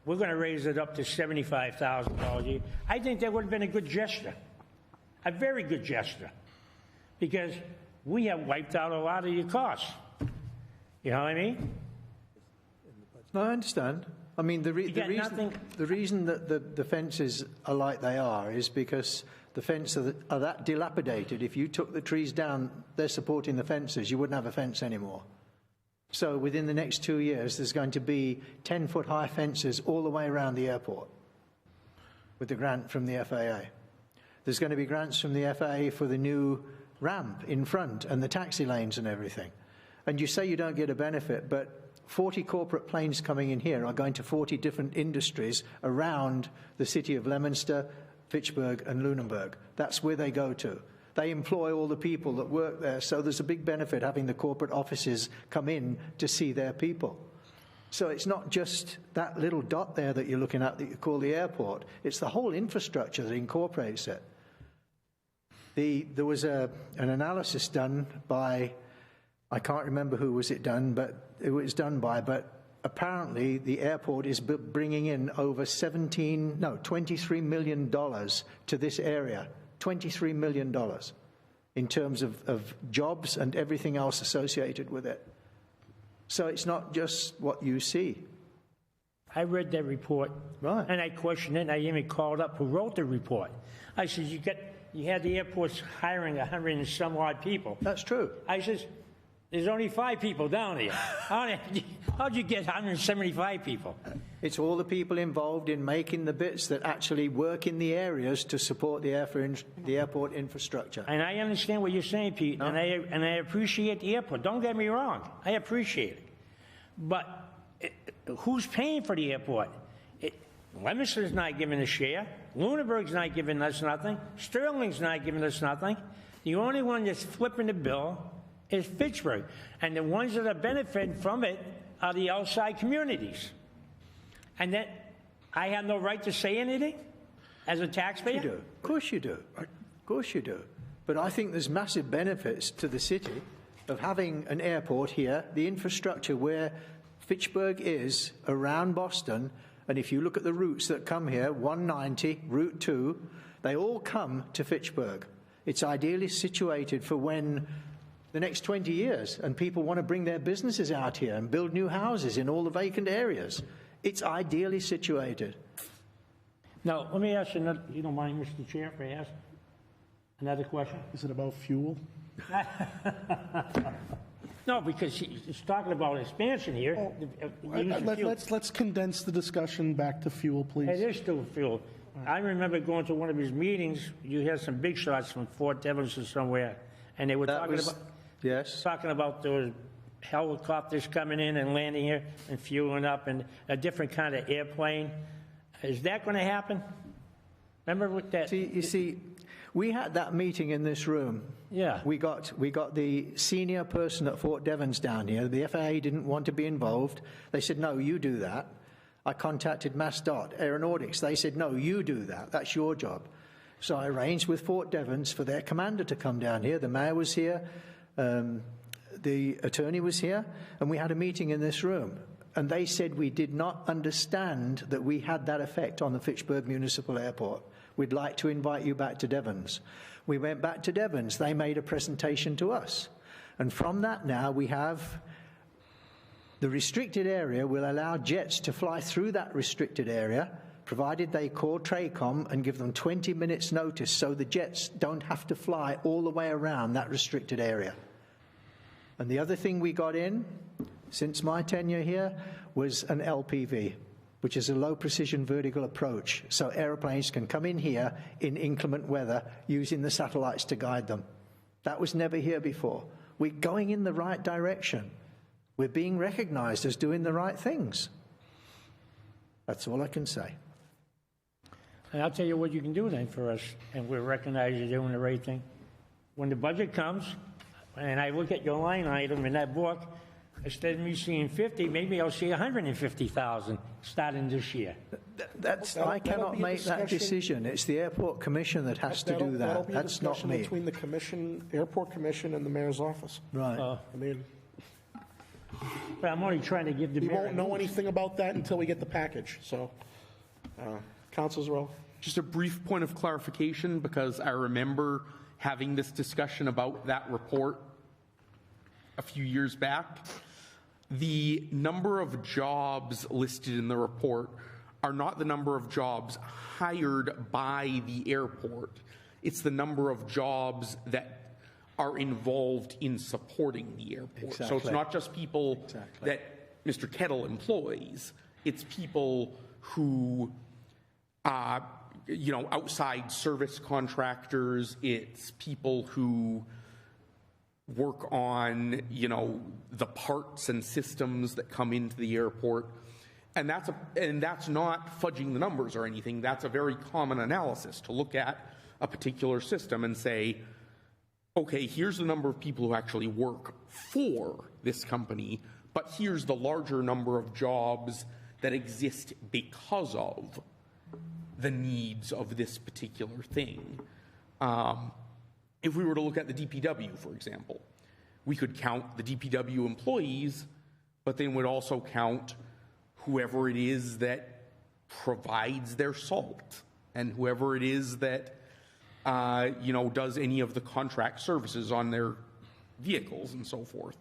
We're going to raise it up to $75,000 a year. I think that would have been a good gesture, a very good gesture, because we have wiped out a lot of your costs. You know what I mean? No, I understand. I mean, the reason that the fences are like they are is because the fences are that dilapidated. If you took the trees down, they're supporting the fences, you wouldn't have a fence anymore. So within the next 2 years, there's going to be 10-foot high fences all the way around the airport with the grant from the FAA. There's going to be grants from the FAA for the new ramp in front and the taxi lanes and everything. And you say you don't get a benefit, but 40 corporate planes coming in here are going to 40 different industries around the city of Leominster, Fitchburg and Lunenburg. That's where they go to. They employ all the people that work there, so there's a big benefit having the corporate offices come in to see their people. So it's not just that little dot there that you're looking at that you call the airport. It's the whole infrastructure that incorporates it. There was an analysis done by, I can't remember who was it done, but it was done by, but apparently the airport is bringing in over $23 million to this area. $23 million in terms of jobs and everything else associated with it. So it's not just what you see. I read that report, right, and I questioned it, and I even called up who wrote the report. I said, you had the airports hiring 100 and some odd people. That's true. I says, There's only 5 people down here. How'd you get 175 people? It's all the people involved in making the bits that actually work in the areas to support the airport infrastructure. And I understand what you're saying, Pete, and I appreciate the airport. Don't get me wrong. I appreciate it. But who's paying for the airport? Leominster's not giving a share. Lunenburg's not giving us nothing. Sterling's not giving us nothing. The only one that's flipping the bill is Fitchburg. And the ones that are benefiting from it are the outside communities. And then I have no right to say anything as a taxpayer? You do. Of course you do. Of course you do. But I think there's massive benefits to the city of having an airport here, the infrastructure where Fitchburg is around Boston. And if you look at the routes that come here, 190, Route 2, they all come to Fitchburg. It's ideally situated for when the next 20 years and people want to bring their businesses out here and build new houses in all the vacant areas. It's ideally situated. Now, let me ask you another, you don't mind, Mr. Chair, if I ask another question? Is it about fuel? No, because he's talking about expansion here. Let's condense the discussion back to fuel, please. It is still fuel. I remember going to one of his meetings. You had some big shots from Fort Devens or somewhere, and they were talking about those helicopters coming in and landing here and fueling up, and a different kind of airplane. Is that going to happen? Remember with that? You see, we had that meeting in this room. Yeah. We got the senior person at Fort Devens down here. The FAA didn't want to be involved. They said, no, you do that. I contacted MassDOT Aeronautics. They said, no, you do that. That's your job. So I arranged with Fort Devens for their commander to come down here. The mayor was here. The attorney was here. And we had a meeting in this room. And they said we did not understand that we had that effect on the Fitchburg Municipal Airport. We'd like to invite you back to Devens. We went back to Devens. They made a presentation to us. And from that now we have the restricted area will allow jets to fly through that restricted area, provided they call TRACOM and give them 20 minutes notice so the jets don't have to fly all the way around that restricted area. And the other thing we got in, since my tenure here, was an LPV, which is a low-precision vertical approach, so aeroplanes can come in here in inclement weather using the satellites to guide them. That was never here before. We're going in the right direction. We're being recognized as doing the right things. That's all I can say. And I'll tell you what you can do then for us, and we'll recognize you're doing the right thing. When the budget comes, and I look at your line item in that book, instead of me seeing 50, maybe I'll see 150,000 starting this year. I cannot make that decision. It's the Airport Commission that has to do that. That's not me. Between the commission, Airport Commission, and the mayor's office. Right. I mean, but I'm only trying to give the we mayor. won't know anything about that until we get the package. So, Councilors Rowe. Just a brief point of clarification, because I remember having this discussion about that report a few years back. The number of jobs listed in the report are not the number of jobs hired by the airport. It's the number of jobs that are involved in supporting the airport. Exactly. So it's not just people that Mr. Kettle employs. It's people who, outside service contractors. It's people who work on, the parts and systems that come into the airport. And that's not fudging the numbers or anything. That's a very common analysis to look at a particular system and say, okay, here's the number of people who actually work for this company, but here's the larger number of jobs that exist because of the needs of this particular thing. If we were to look at the DPW, for example, we could count the DPW employees, but then would also count whoever it is that provides their salt and whoever it is that, does any of the contract services on their vehicles and so forth.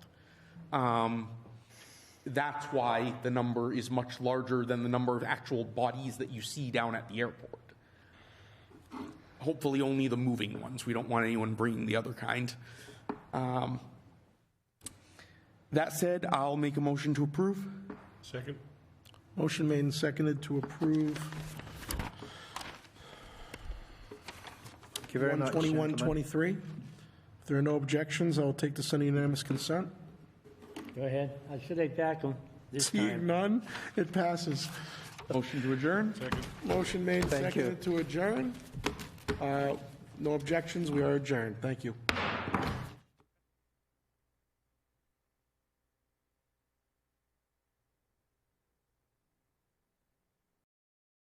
That's why the number is much larger than the number of actual bodies that you see down at the airport. Hopefully only the moving ones. We don't want anyone bringing the other kind. That said, I'll make a motion to approve. Second? Motion made and seconded to approve Thank you very much, 12123. If there are no objections, I will take this under unanimous consent. Go ahead. I should have back them this Seeing time. none, it passes. Motion to adjourn. Motion made and Thank you. seconded to adjourn. No objections, we are adjourned. Thank you.